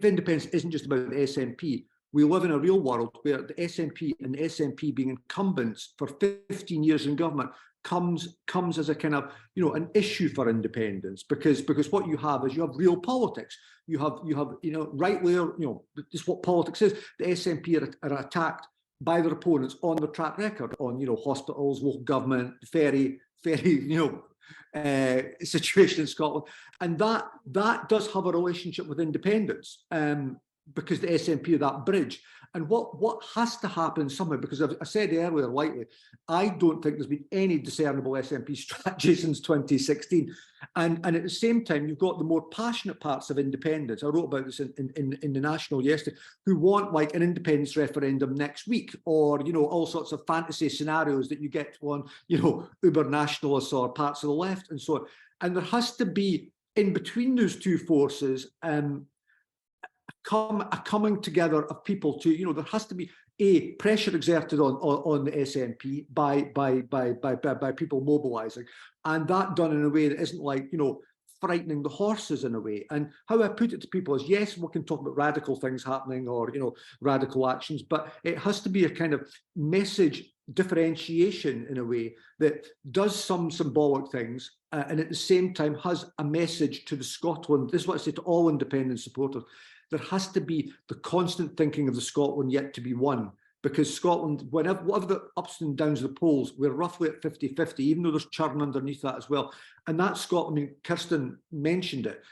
independence isn't just about the SNP, we live in a real world where the SNP and the SNP being incumbents for 15 years in government comes as a kind of an issue for independence, because what you have is real politics. You have rightly, this is what politics is. The SNP are attacked by their opponents on their track record on hospitals, local government, ferry situation in Scotland, and that does have a relationship with independence, because the SNP are that bridge. And what has to happen somehow, because I said earlier lightly, I don't think there's been any discernible SNP strategy since 2016. And at the same time, you've got the more passionate parts of independence. I wrote about this in the National yesterday, who want like an independence referendum next week, or all sorts of fantasy scenarios that you get on uber nationalists or parts of the left and so on. And there has to be, in between those two forces, a coming together of people to, there has to be a pressure exerted on the SNP by people mobilising, and that done in a way that isn't like, frightening the horses in a way. And how I put it to people is, yes, we can talk about radical things happening or, radical actions, but it has to be a kind of message differentiation in a way that does some symbolic things and at the same time has a message to the Scotland. This is what I say to all independent supporters. There has to be the constant thinking of the Scotland yet to be won, because Scotland, whatever the ups and downs of the polls, we're roughly at 50-50, even though there's churn underneath that as well. And that Scotland, I mean, Kirstein mentioned it,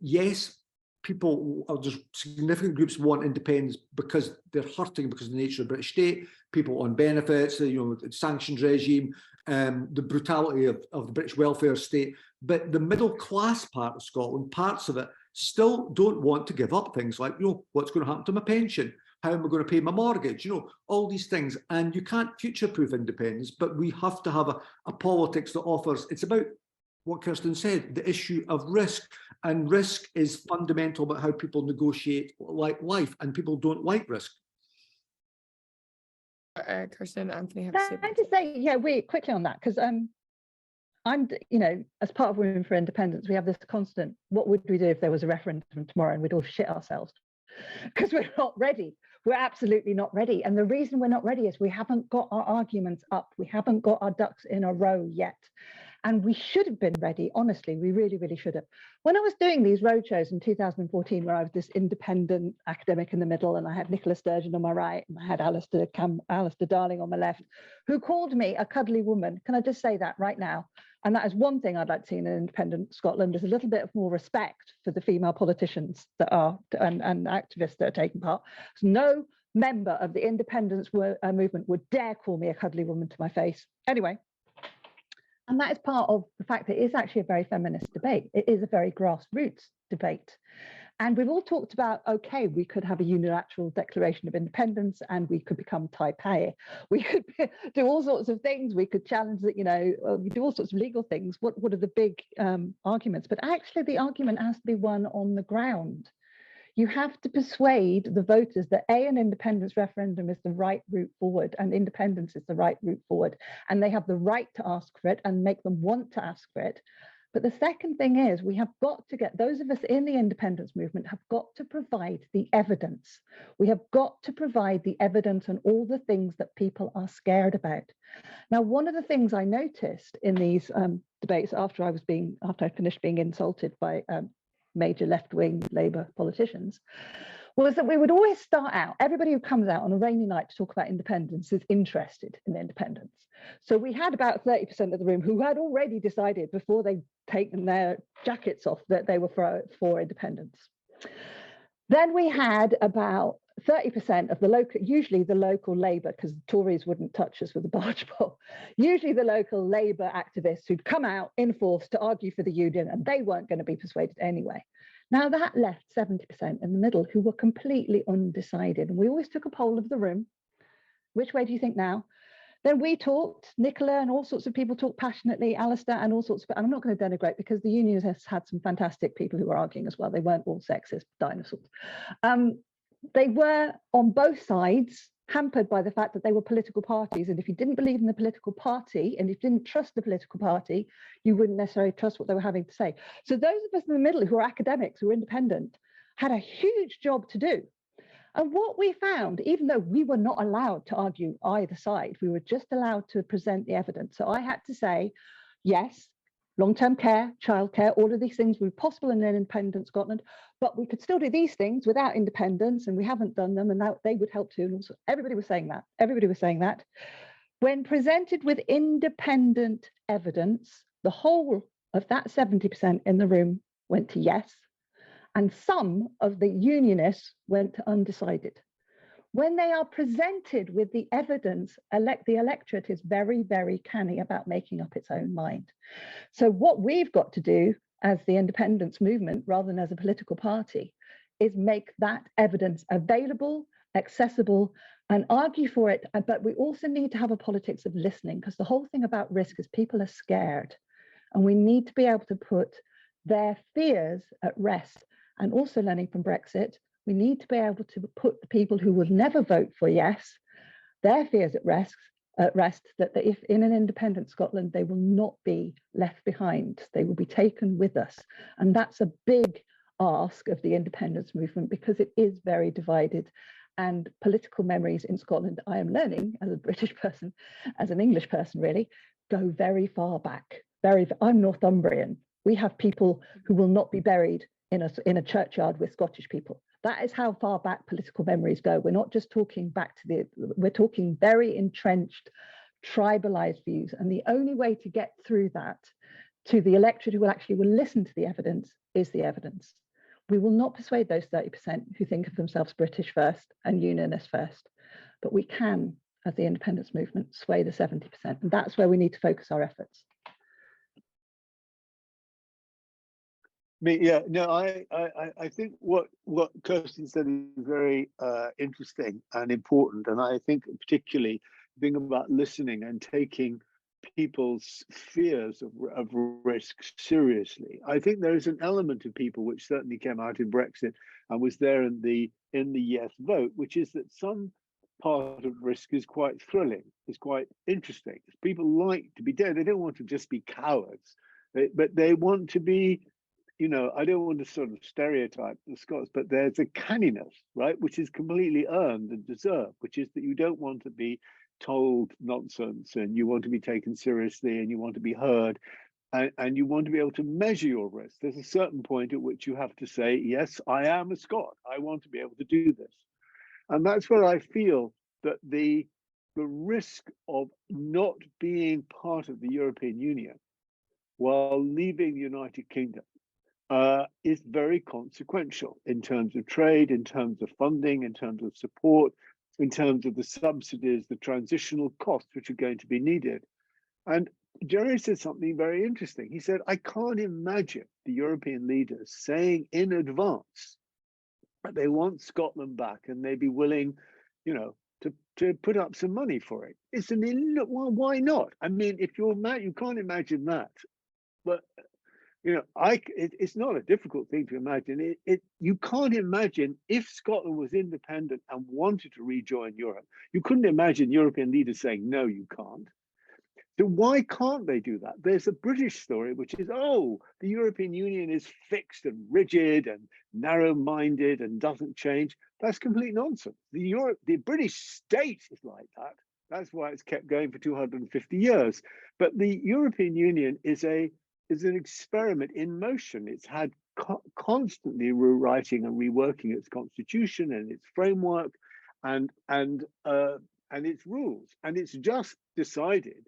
yes, people, there's significant groups want independence because they're hurting because of the nature of the British state, people on benefits, the sanctions regime, the brutality of the British welfare state. But the middle class part of Scotland, parts of it, still don't want to give up things like, what's going to happen to my pension? How am I going to pay my mortgage? All these things. And you can't future-proof independence, but we have to have a politics that offers, it's about what Kirstein said, the issue of risk. And risk is fundamental about how people negotiate like life, and people don't like risk. Kirstein, Anthony, have Can I just say, yeah, we quickly on that, because I'm, as part of Women for Independence, we have this constant, what would we do if there was a referendum tomorrow and we'd all shit ourselves? Because we're not ready. We're absolutely not ready. And the reason we're not ready is we haven't got our arguments up. We haven't got our ducks in a row yet. And we should have been ready, honestly, we really, really should have. When I was doing these roadshows in 2014, where I was this independent academic in the middle, and I had Nicola Sturgeon on my right, and I had Alistair Darling on my left, who called me a cuddly woman. Can I just say that right now? And that is one thing I'd like to see in an independent Scotland, is a little bit of more respect for the female politicians that are, and activists that are taking part. So no member of the independence movement would dare call me a cuddly woman to my face. Anyway. And that is part of the fact that it is actually a very feminist debate. It is a very grassroots debate. And we've all talked about, okay, we could have a unilateral declaration of independence and we could become Taipei. We could do all sorts of things. We could challenge that, we do all sorts of legal things. What are the big arguments? But actually the argument has to be won on the ground. You have to persuade the voters that an independence referendum is the right route forward, and independence is the right route forward, and they have the right to ask for it and make them want to ask for it. But the second thing is, we have got to get, those of us in the independence movement have got to provide the evidence. We have got to provide the evidence on all the things that people are scared about. Now, one of the things I noticed in these debates after I finished being insulted by major left-wing Labour politicians, was that we would always start out, everybody who comes out on a rainy night to talk about independence is interested in independence. So we had about 30% of the room who had already decided before they'd taken their jackets off that they were for independence. Then we had about 30% of the local, usually the local Labour, because the Tories wouldn't touch us with a barge pole, usually the local Labour activists who'd come out in force to argue for the union, and they weren't going to be persuaded anyway. Now that left 70% in the middle who were completely undecided. And we always took a poll of the room. Which way do you think now? Then we talked, Nicola and all sorts of people talked passionately, Alistair and all sorts of, and I'm not going to denigrate because the union has had some fantastic people who were arguing as well. They weren't all sexist dinosaurs. They were on both sides hampered by the fact that they were political parties. And if you didn't believe in the political party and if you didn't trust the political party, you wouldn't necessarily trust what they were having to say. So those of us in the middle who are academics, who are independent, had a huge job to do. And what we found, even though we were not allowed to argue either side, we were just allowed to present the evidence. So I had to say, yes, long-term care, childcare, all of these things were possible in an independent Scotland, but we could still do these things without independence, and we haven't done them, and that they would help too. And also, everybody was saying that. Everybody was saying that. When presented with independent evidence, the whole of that 70% in the room went to yes, and some of the unionists went to undecided. When they are presented with the evidence, the electorate is very, very canny about making up its own mind. So what we've got to do as the independence movement, rather than as a political party, is make that evidence available, accessible, and argue for it. But we also need to have a politics of listening, because the whole thing about risk is people are scared, and we need to be able to put their fears at rest. And also, learning from Brexit, we need to be able to put the people who would never vote for yes, their fears at rest, that if in an independent Scotland, they will not be left behind. They will be taken with us. And that's a big ask of the independence movement, because it is very divided. and political memories in Scotland, I am learning as a British person, as an English person really, go very far back. I'm Northumbrian. We have people who will not be buried in a churchyard with Scottish people. That is how far back political memories go. We're not just talking back to we're talking very entrenched, tribalized views. And the only way to get through that to the electorate who will listen to the evidence is the evidence. We will not persuade those 30% who think of themselves British first and unionist first, but we can, as the independence movement, sway the 70%. And that's where we need to focus our efforts. Yeah, no, I think what Kirstein said is very interesting and important, and I think particularly the thing about listening and taking people's fears of risk seriously. I think there is an element of people which certainly came out in Brexit and was there in the yes vote, which is that some part of risk is quite thrilling, is quite interesting. People like to be there. They don't want to just be cowards, but they want to be. You know, I don't want to sort of stereotype the Scots, but there's a canniness, right, which is completely earned and deserved, which is that you don't want to be told nonsense and you want to be taken seriously and you want to be heard and you want to be able to measure your risk. There's a certain point at which you have to say, yes, I am a Scot. I want to be able to do this. And that's where I feel that the risk of not being part of the European Union while leaving the United Kingdom is very consequential in terms of trade, in terms of funding, in terms of support, in terms of the subsidies, the transitional costs which are going to be needed. And Gerry said something very interesting. He said, I can't imagine the European leaders saying in advance that they want Scotland back and they'd be willing, you know, to put up some money for it. Well, why not? I mean, if you're mad, you can't imagine that. But you know, it's not a difficult thing to imagine. You can't imagine if Scotland was independent and wanted to rejoin Europe. You couldn't imagine European leaders saying, no, you can't. So why can't they do that? There's a British story, which is, oh, the European Union is fixed and rigid and narrow-minded and doesn't change. That's complete nonsense. The British state is like that. That's why it's kept going for 250 years. But the European Union is an experiment in motion. It's had constantly rewriting and reworking its constitution and its framework and its rules. And it's just decided,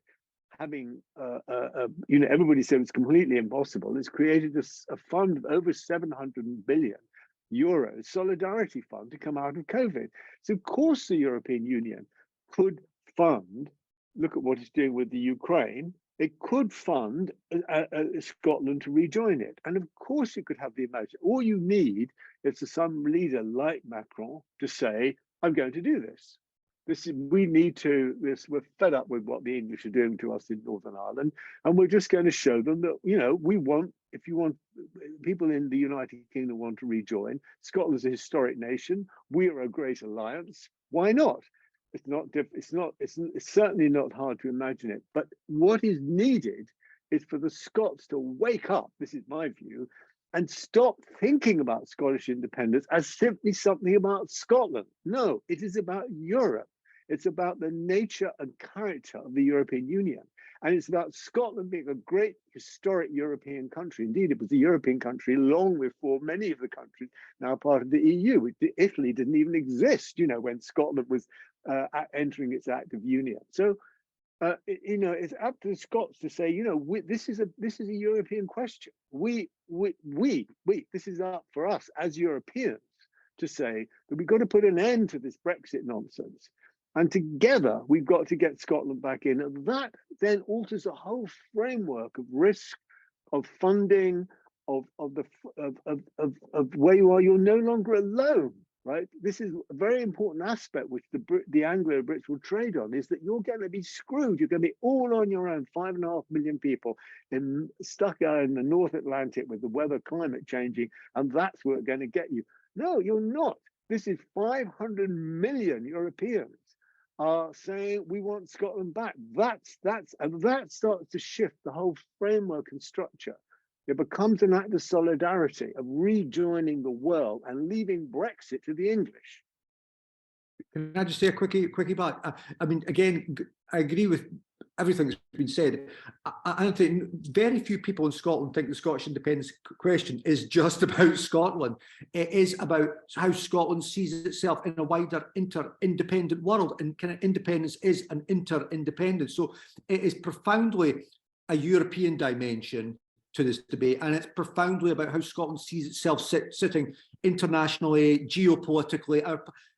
having you know, everybody said it's completely impossible. It's created a fund of over 700 billion euros, solidarity fund, to come out of COVID. So of course the European Union could fund. Look at what it's doing with the Ukraine. It could fund Scotland to rejoin it. And of course you could have the imagination. All you need is for some leader like Macron to say, I'm going to do this. We're fed up with what the English are doing to us in Northern Ireland. And we're just going to show them that, you know, if you want people in the United Kingdom want to rejoin, Scotland's a historic nation. We are a great alliance. Why not? It's certainly not hard to imagine it. But what is needed is for the Scots to wake up, this is my view, and stop thinking about Scottish independence as simply something about Scotland. No, it is about Europe. It's about the nature and character of the European Union. And it's about Scotland being a great historic European country. Indeed, it was a European country long before many of the countries now part of the EU. Italy didn't even exist, you know, when Scotland was entering its active union. So, you know, it's up to the Scots to say, you know, this is a European question. This is up for us as Europeans to say that we've got to put an end to this Brexit nonsense. And together, we've got to get Scotland back in. And that then alters the whole framework of risk, of funding, of where you are. You're no longer alone, right? This is a very important aspect which the Anglo-Brits will trade on, is that you're going to be screwed. You're going to be all on your own, 5.5 million people stuck out in the North Atlantic with the weather, climate changing, and that's what's going to get you. No, you're not. This is 500 million Europeans are saying we want Scotland back. That starts to shift the whole framework and structure. It becomes an act of solidarity, of rejoining the world and leaving Brexit to the English. Can I just say a quickie back? I mean, again, I agree with everything that's been said. I think very few people in Scotland think the Scottish independence question is just about Scotland. It is about how Scotland sees itself in a wider inter-independent world, and kind of independence is an inter-independence. So it is profoundly a European dimension to this debate, and it's profoundly about how Scotland sees itself sitting internationally, geopolitically,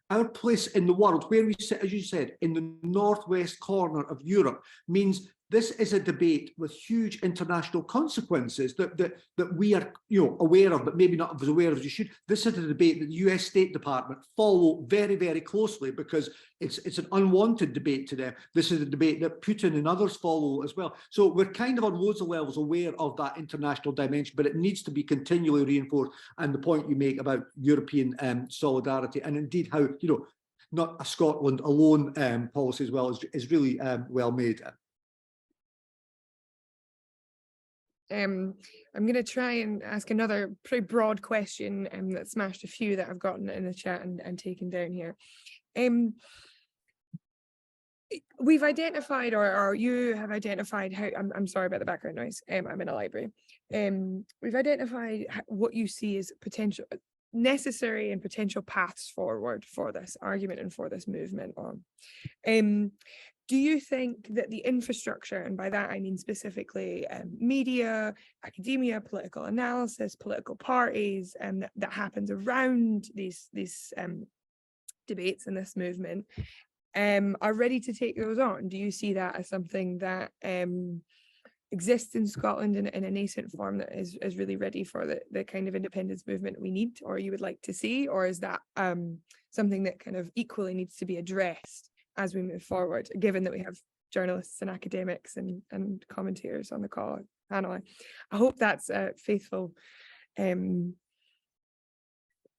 our place in the world, where we sit, as you said, in the northwest corner of Europe, means this is a debate with huge international consequences that we are, aware of, but maybe not as aware as you should. This is a debate that the US State Department follow very, very closely, because it's an unwanted debate to them. This is a debate that Putin and others follow as well. So we're kind of on loads of levels aware of that international dimension, but it needs to be continually reinforced. And the point you make about European solidarity, and indeed how, not a Scotland alone policy as well, is really well made. I'm going to try and ask another pretty broad question that smashed a few that I've gotten in the chat and taken down here. We've identified, or you have identified how, I'm sorry about the background noise, I'm in a library. We've identified what you see as potential, necessary and potential paths forward for this argument and for this movement on. Do you think that the infrastructure, and by that I mean specifically media, academia, political analysis, political parties, and that happens around these debates and this movement, are ready to take those on? Do you see that as something that exists in Scotland in a nascent form that is really ready for the kind of independence movement we need, or you would like to see? Or is that something that kind of equally needs to be addressed as we move forward, given that we have journalists and academics and commentators on the call panel? I hope that's a faithful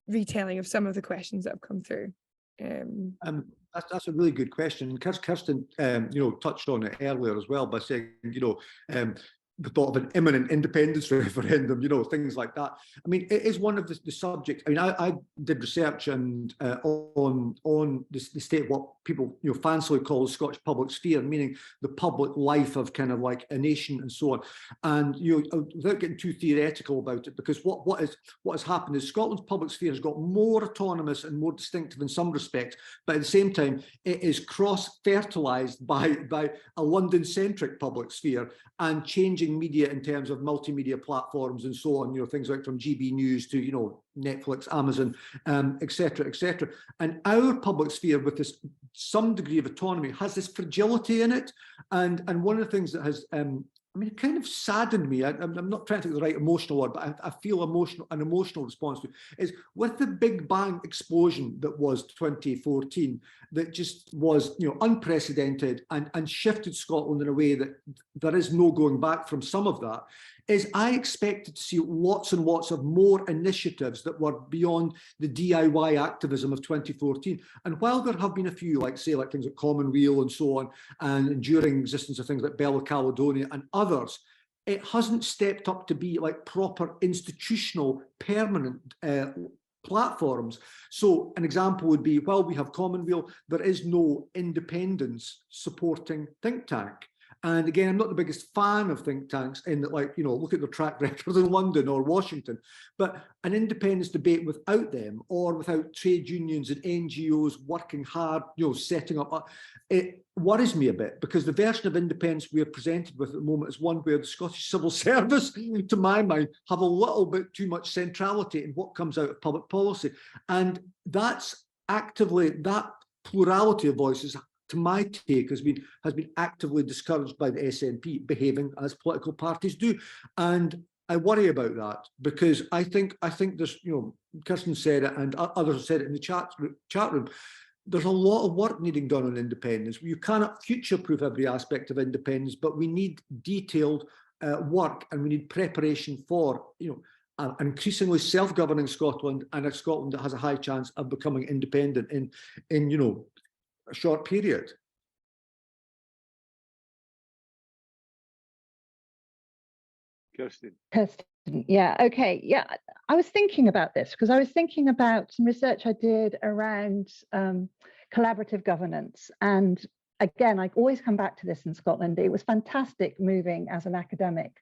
retelling of some of the questions that have come through. That's a really good question. Kirsten, touched on it earlier as well by saying, the thought of an imminent independence referendum, things like that. I mean, it is one of the subjects. I mean, I did research and on the state of what people fancily call the Scottish public sphere, meaning the public life of kind of like a nation and so on. And without getting too theoretical about it, because what has happened is Scotland's public sphere has got more autonomous and more distinctive in some respects, but at the same time, it is cross-fertilised by a London-centric public sphere and changing media in terms of multimedia platforms and so on, things like from GB News to, Netflix, Amazon, et cetera, and our public sphere with this some degree of autonomy has this fragility in it, and one of the things that has it kind of saddened me. I'm not trying to think of the right emotional word, but I feel an emotional response to it, is with the Big Bang explosion that was 2014, that just was unprecedented and shifted Scotland in a way that there is no going back from some of that. Is I expected to see lots and lots of more initiatives that were beyond the DIY activism of 2014. And while there have been a few, like things like Commonweal and so on, and enduring existence of things like Glasgow Caledonian and others, it hasn't stepped up to be like proper institutional, permanent platforms. So an example would be, while we have Commonweal, there is no independence supporting think tank. And again, I'm not the biggest fan of think tanks in that, look at their track record in London or Washington, but an independence debate without them, or without trade unions and NGOs working hard, setting up, it worries me a bit, because the version of independence we are presented with at the moment is one where the Scottish civil service, to my mind, have a little bit too much centrality in what comes out of public policy. And that plurality of voices, to my take, has been actively discouraged by the SNP behaving as political parties do, and I worry about that, because I think there's, Kirsten said it and others have said it in the chat room. There's a lot of work needing done on independence. You cannot future-proof every aspect of independence, but we need detailed work, and we need preparation for an increasingly self-governing Scotland, and a Scotland that has a high chance of becoming independent in a short period. Kirstein. Yeah, okay. Yeah, I was thinking about this because I was thinking about some research I did around collaborative governance. And again, I always come back to this in Scotland. It was fantastic moving as an academic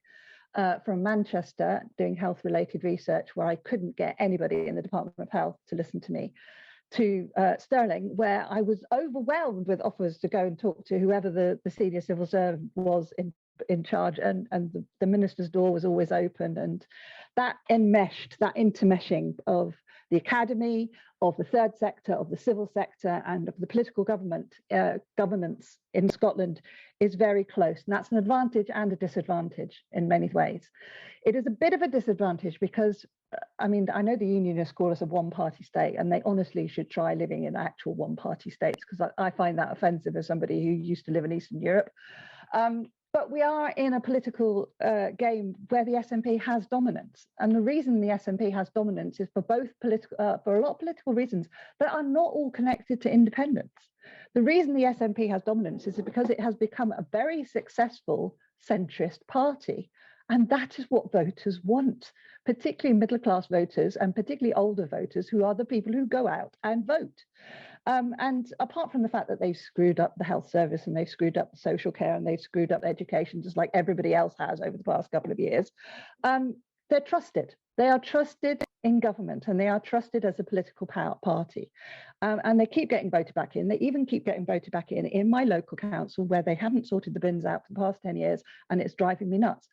from Manchester doing health-related research, where I couldn't get anybody in the Department of Health to listen to me, to Stirling, where I was overwhelmed with offers to go and talk to whoever the senior civil servant was in charge, and the minister's door was always open. And that enmeshed, that intermeshing of the academy, of the third sector, of the civil sector, and of the political governance in Scotland is very close. And that's an advantage and a disadvantage in many ways. It is a bit of a disadvantage because, I mean, I know the unionists call us a one-party state, and they honestly should try living in actual one-party states, because I find that offensive as somebody who used to live in Eastern Europe. But we are in a political game where the SNP has dominance. And the reason the SNP has dominance is for for a lot of political reasons that are not all connected to independence. The reason the SNP has dominance is because it has become a very successful centrist party. And that is what voters want, particularly middle-class voters and particularly older voters, who are the people who go out and vote. And apart from the fact that they've screwed up the health service and they've screwed up the social care and they've screwed up education, just like everybody else has over the past couple of years, they're trusted. They are trusted in government, and they are trusted as a political party. And they keep getting voted back in. They even keep getting voted back in my local council, where they haven't sorted the bins out for the past 10 years, and it's driving me nuts.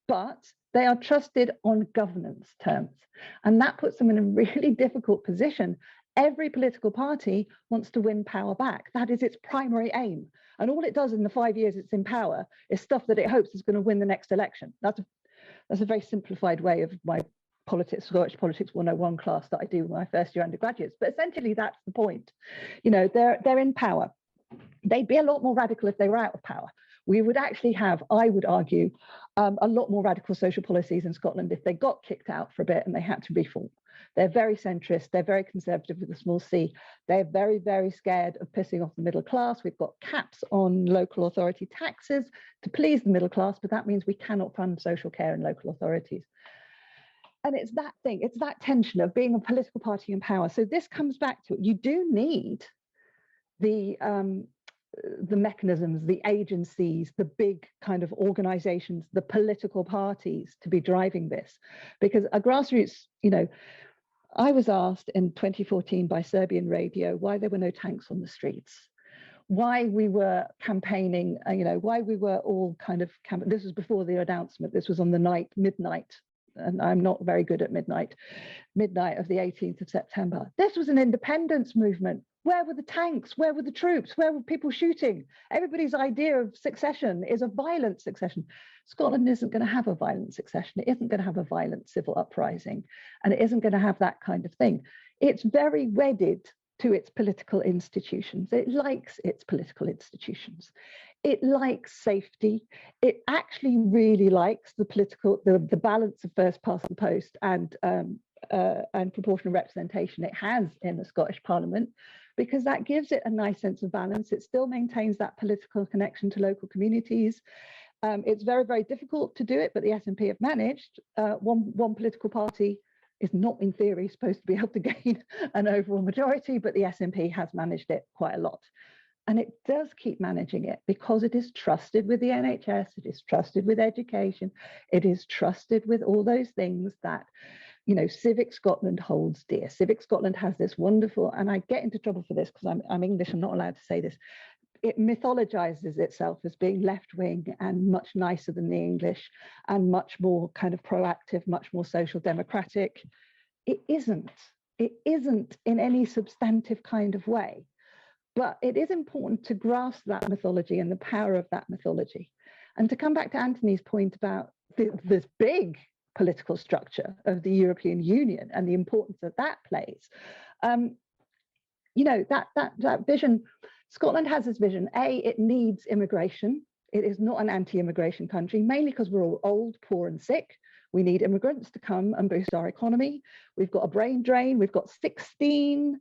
But they are trusted on governance terms. And that puts them in a really difficult position. Every political party wants to win power back. That is its primary aim. And all it does in the 5 years it's in power is stuff that it hopes is going to win the next election. That's a very simplified way of my Scottish Politics 101 class that I do with my first year undergraduates. But essentially, that's the point. You know, they're in power. They'd be a lot more radical if they were out of power. We would actually have, I would argue, a lot more radical social policies in Scotland if they got kicked out for a bit and they had to reform. They're very centrist. They're very conservative with a small c. They're very, very scared of pissing off the middle class. We've got caps on local authority taxes to please the middle class, but that means we cannot fund social care in local authorities. And it's that thing, it's that tension of being a political party in power. So this comes back to it. You do need the mechanisms, the agencies, the big kind of organizations, the political parties to be driving this. Because a grassroots, you know, I was asked in 2014 by Serbian radio why there were no tanks on the streets, why we were campaigning, you know, why we were all kind of, this was before the announcement, this was on the midnight, and I'm not very good at midnight of the 18th of September. This was an independence movement. Where were the tanks? Where were the troops? Where were people shooting? Everybody's idea of succession is a violent succession. Scotland isn't going to have a violent succession. It isn't going to have a violent civil uprising, and it isn't going to have that kind of thing. It's very wedded to its political institutions. It likes its political institutions. It likes safety. It actually really likes the balance of first past the post and proportional representation it has in the Scottish Parliament, because that gives it a nice sense of balance. It still maintains that political connection to local communities. It's very, very difficult to do it, but the SNP have managed. One political party is not, in theory, supposed to be able to gain an overall majority, but the SNP has managed it quite a lot. And it does keep managing it because it is trusted with the NHS, it is trusted with education, it is trusted with all those things that, you know, Civic Scotland holds dear. Civic Scotland has this wonderful, and I get into trouble for this because I'm English, I'm not allowed to say this. It mythologizes itself as being left-wing and much nicer than the English and much more kind of proactive, much more social democratic. It isn't. It isn't in any substantive kind of way. But it is important to grasp that mythology and the power of that mythology. And to come back to Anthony's point about this big political structure of the European Union and the importance that that plays, you know, that vision, Scotland has this vision. It needs immigration. It is not an anti-immigration country, mainly because we're all old, poor and sick. We need immigrants to come and boost our economy. We've got a brain drain. We've got 16,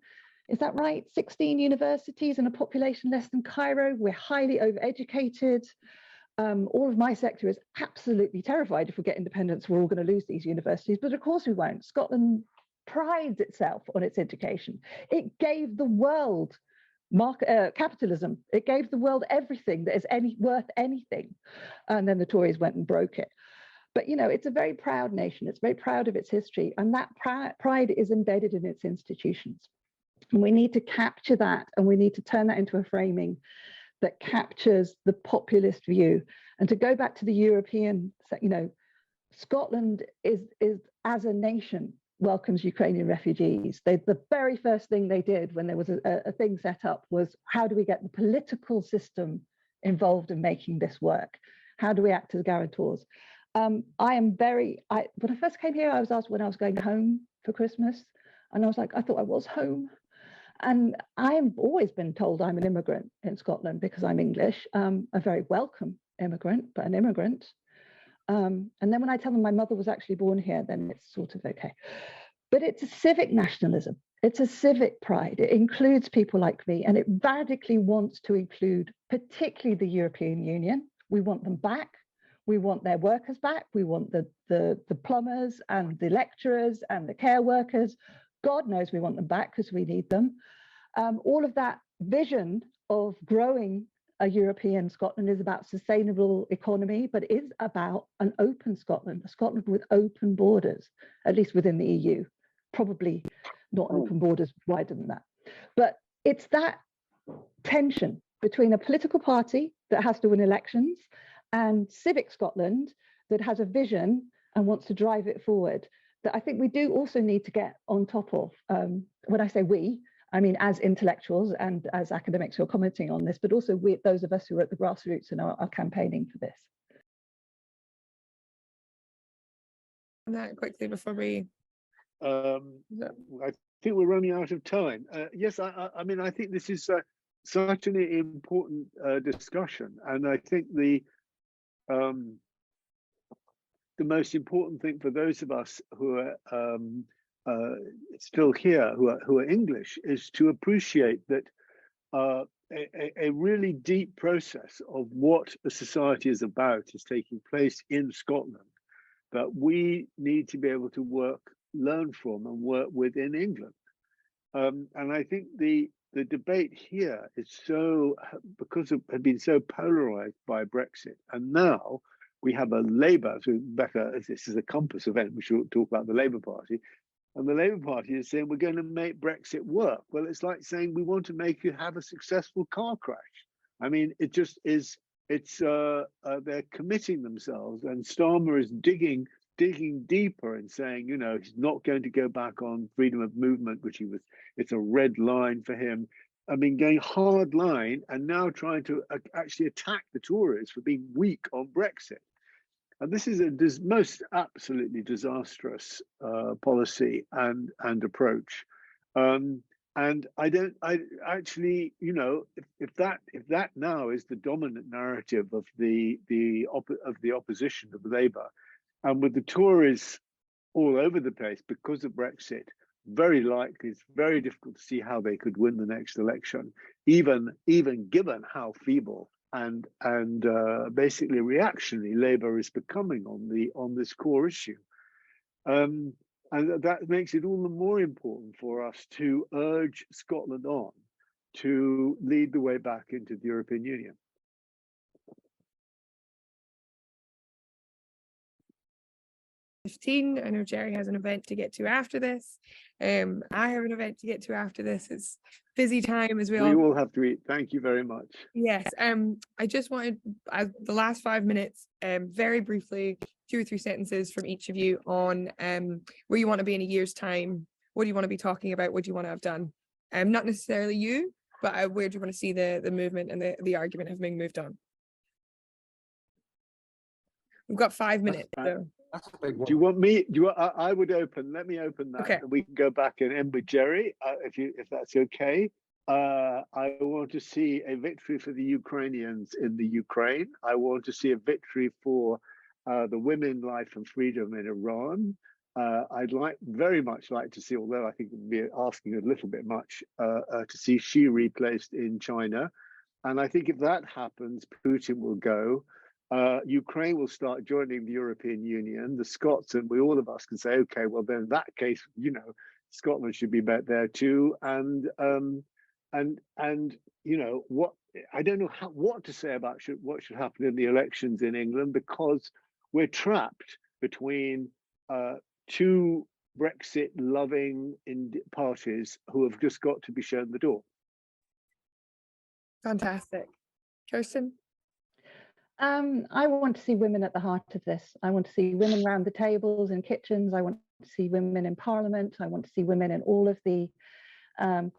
is that right? 16 universities and a population less than Cairo. We're highly overeducated. All of my sector is absolutely terrified if we get independence, we're all going to lose these universities, but of course we won't. Scotland prides itself on its education. It gave the world capitalism. It gave the world everything that is worth anything. And then the Tories went and broke it. But, you know, it's a very proud nation. It's very proud of its history. And that pride is embedded in its institutions. And we need to capture that, and we need to turn that into a framing that captures the populist view. And to go back to the European, you know, Scotland is as a nation welcomes Ukrainian refugees. The very first thing they did when there was a thing set up was, how do we get the political system involved in making this work? How do we act as guarantors? When I first came here, I was asked when I was going home for Christmas, and I was like, I thought I was home. And I've always been told I'm an immigrant in Scotland because I'm English, a very welcome immigrant, but an immigrant. And then when I tell them my mother was actually born here, then it's sort of okay. But it's a civic nationalism. It's a civic pride. It includes people like me, and it radically wants to include particularly the European Union. We want them back. We want their workers back. We want the plumbers and the lecturers and the care workers. God knows we want them back because we need them. All of that vision of growing a European Scotland is about sustainable economy, but is about an open Scotland, a Scotland with open borders, at least within the EU, probably not open borders wider than that. But it's that tension between a political party that has to win elections and civic Scotland that has a vision and wants to drive it forward, that I think we do also need to get on top of. When I say we, I mean as intellectuals and as academics who are commenting on this, but also those of us who are at the grassroots and are campaigning for this. And that quickly before we... I think we're running out of time. Yes, I mean, I think this is such an important discussion, and I think the most important thing for those of us who are still here, who are English, is to appreciate that a really deep process of what a society is about is taking place in Scotland, that we need to be able to learn from and work with in England. And I think the debate here is because it had been so polarized by Brexit, and now we have a Labour, so Becca, this is a Compass event, we should talk about the Labour Party, and the Labour Party is saying we're going to make Brexit work. Well, it's like saying we want to make you have a successful car crash. I mean, it just is, they're committing themselves, and Starmer is digging deeper and saying, you know, he's not going to go back on freedom of movement, which it's a red line for him. I mean, going hard line and now trying to actually attack the Tories for being weak on Brexit. And this is a most absolutely disastrous policy and approach. And I actually, you know, if that now is the dominant narrative of the opposition of Labour, and with the Tories all over the place because of Brexit, very likely it's very difficult to see how they could win the next election, even given how feeble and basically reactionary Labour is becoming on this core issue. And that makes it all the more important for us to urge Scotland on to lead the way back into the European Union. I know Gerry has an event to get to after this. I have an event to get to after this. It's busy time as well. We all have to eat. Thank you very much. Yes. I just wanted the last 5 minutes, very briefly, 2 or 3 sentences from each of you on where you want to be in a year's time. What do you want to be talking about? What do you want to have done? Not necessarily you, but where do you want to see the movement and the argument having moved on? We've got 5 minutes. So. That's a big one. Do you want me? I would open. Let me open that. Okay. And we can go back and end with Gerry, if that's okay. I want to see a victory for the Ukrainians in the Ukraine. I want to see a victory for the women, life and freedom in Iran. I'd very much like to see, although I think we're asking a little bit much, to see Xi replaced in China. And I think if that happens, Putin will go. Ukraine will start joining the European Union. The Scots and all of us can say, okay, well then in that case, you know, Scotland should be back there too. And and you know what, I don't know what to say about what should happen in the elections in England, because we're trapped between two Brexit loving parties who have just got to be shown the door. Fantastic. Kirsten? I want to see women at the heart of this. I want to see women around the tables in kitchens. I want to see women in Parliament. I want to see women in all of the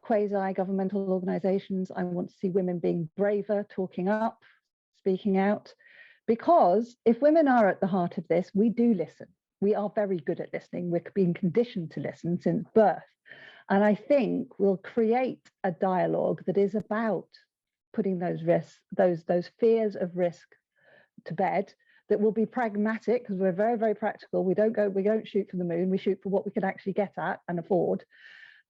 quasi-governmental organisations. I want to see women being braver, talking up, speaking out. Because if women are at the heart of this, we do listen. We are very good at listening. We're being conditioned to listen since birth. And I think we'll create a dialogue that is about putting those risks, those fears of risk to bed, that will be pragmatic, because we're very, very practical. We don't shoot for the moon, we shoot for what we can actually get at and afford.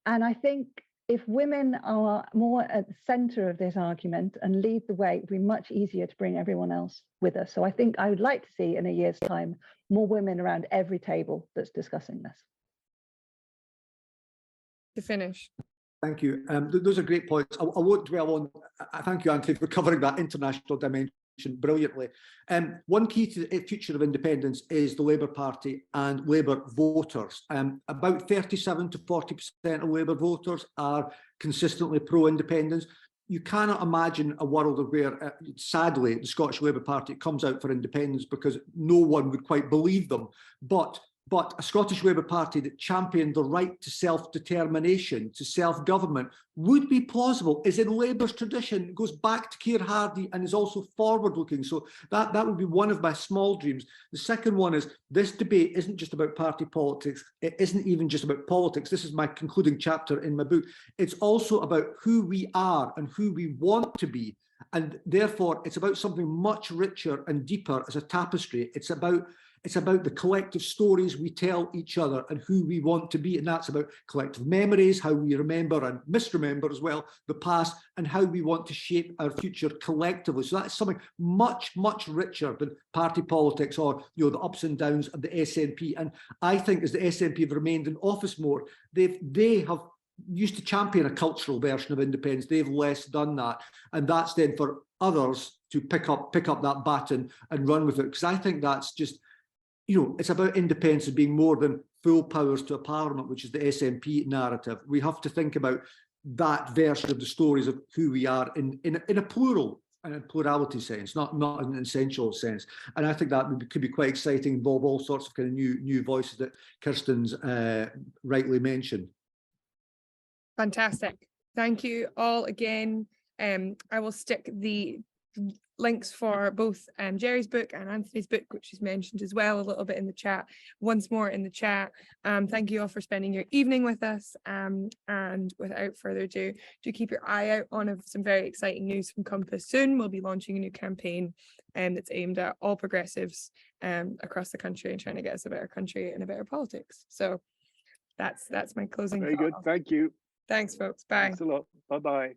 And I think if women are more at the center of this argument and lead the way, it'd be much easier to bring everyone else with us. So I think I would like to see in a year's time more women around every table that's discussing this. To finish. Thank you. Those are great points. I won't dwell on. Thank you, Anthony, for covering that international dimension brilliantly. One key to the future of independence is the Labour Party and Labour voters. About 37 to 40% of Labour voters are consistently pro-independence. You cannot imagine a world where, sadly, the Scottish Labour Party comes out for independence, because no one would quite believe them. But a Scottish Labour Party that championed the right to self-determination, to self-government, would be plausible, is in Labour's tradition, goes back to Keir Hardie, and is also forward-looking. So that would be one of my small dreams. The second one is, this debate isn't just about party politics. It isn't even just about politics. This is my concluding chapter in my book. It's also about who we are and who we want to be. And therefore, it's about something much richer and deeper as a tapestry. It's about the collective stories we tell each other and who we want to be. And that's about collective memories, how we remember and misremember as well the past, and how we want to shape our future collectively. So that's something much, much richer than party politics or, you know, the ups and downs of the SNP. And I think as the SNP have remained in office more, they have used to champion a cultural version of independence. They've less done that. And that's then for others to pick up that baton and run with it. Because I think that's just, you know, it's about independence as being more than full powers to a parliament, which is the SNP narrative. We have to think about that version of the stories of who we are in a plurality sense, not in an essential sense. And I think that could be quite exciting, involve all sorts of kind of new voices that Kirsten's rightly mentioned. Fantastic. Thank you all again. I will stick the links for both Gerry's book and Anthony's book, which is mentioned as well a little bit in the chat, once more in the chat. Thank you all for spending your evening with us, and without further ado, do keep your eye out on some very exciting news from Compass soon. We'll be launching a new campaign that's aimed at all progressives across the country and trying to get us a better country and a better politics. So that's my closing. Very good. Thank you. Thanks, folks. Bye. Thanks a lot. Bye-bye.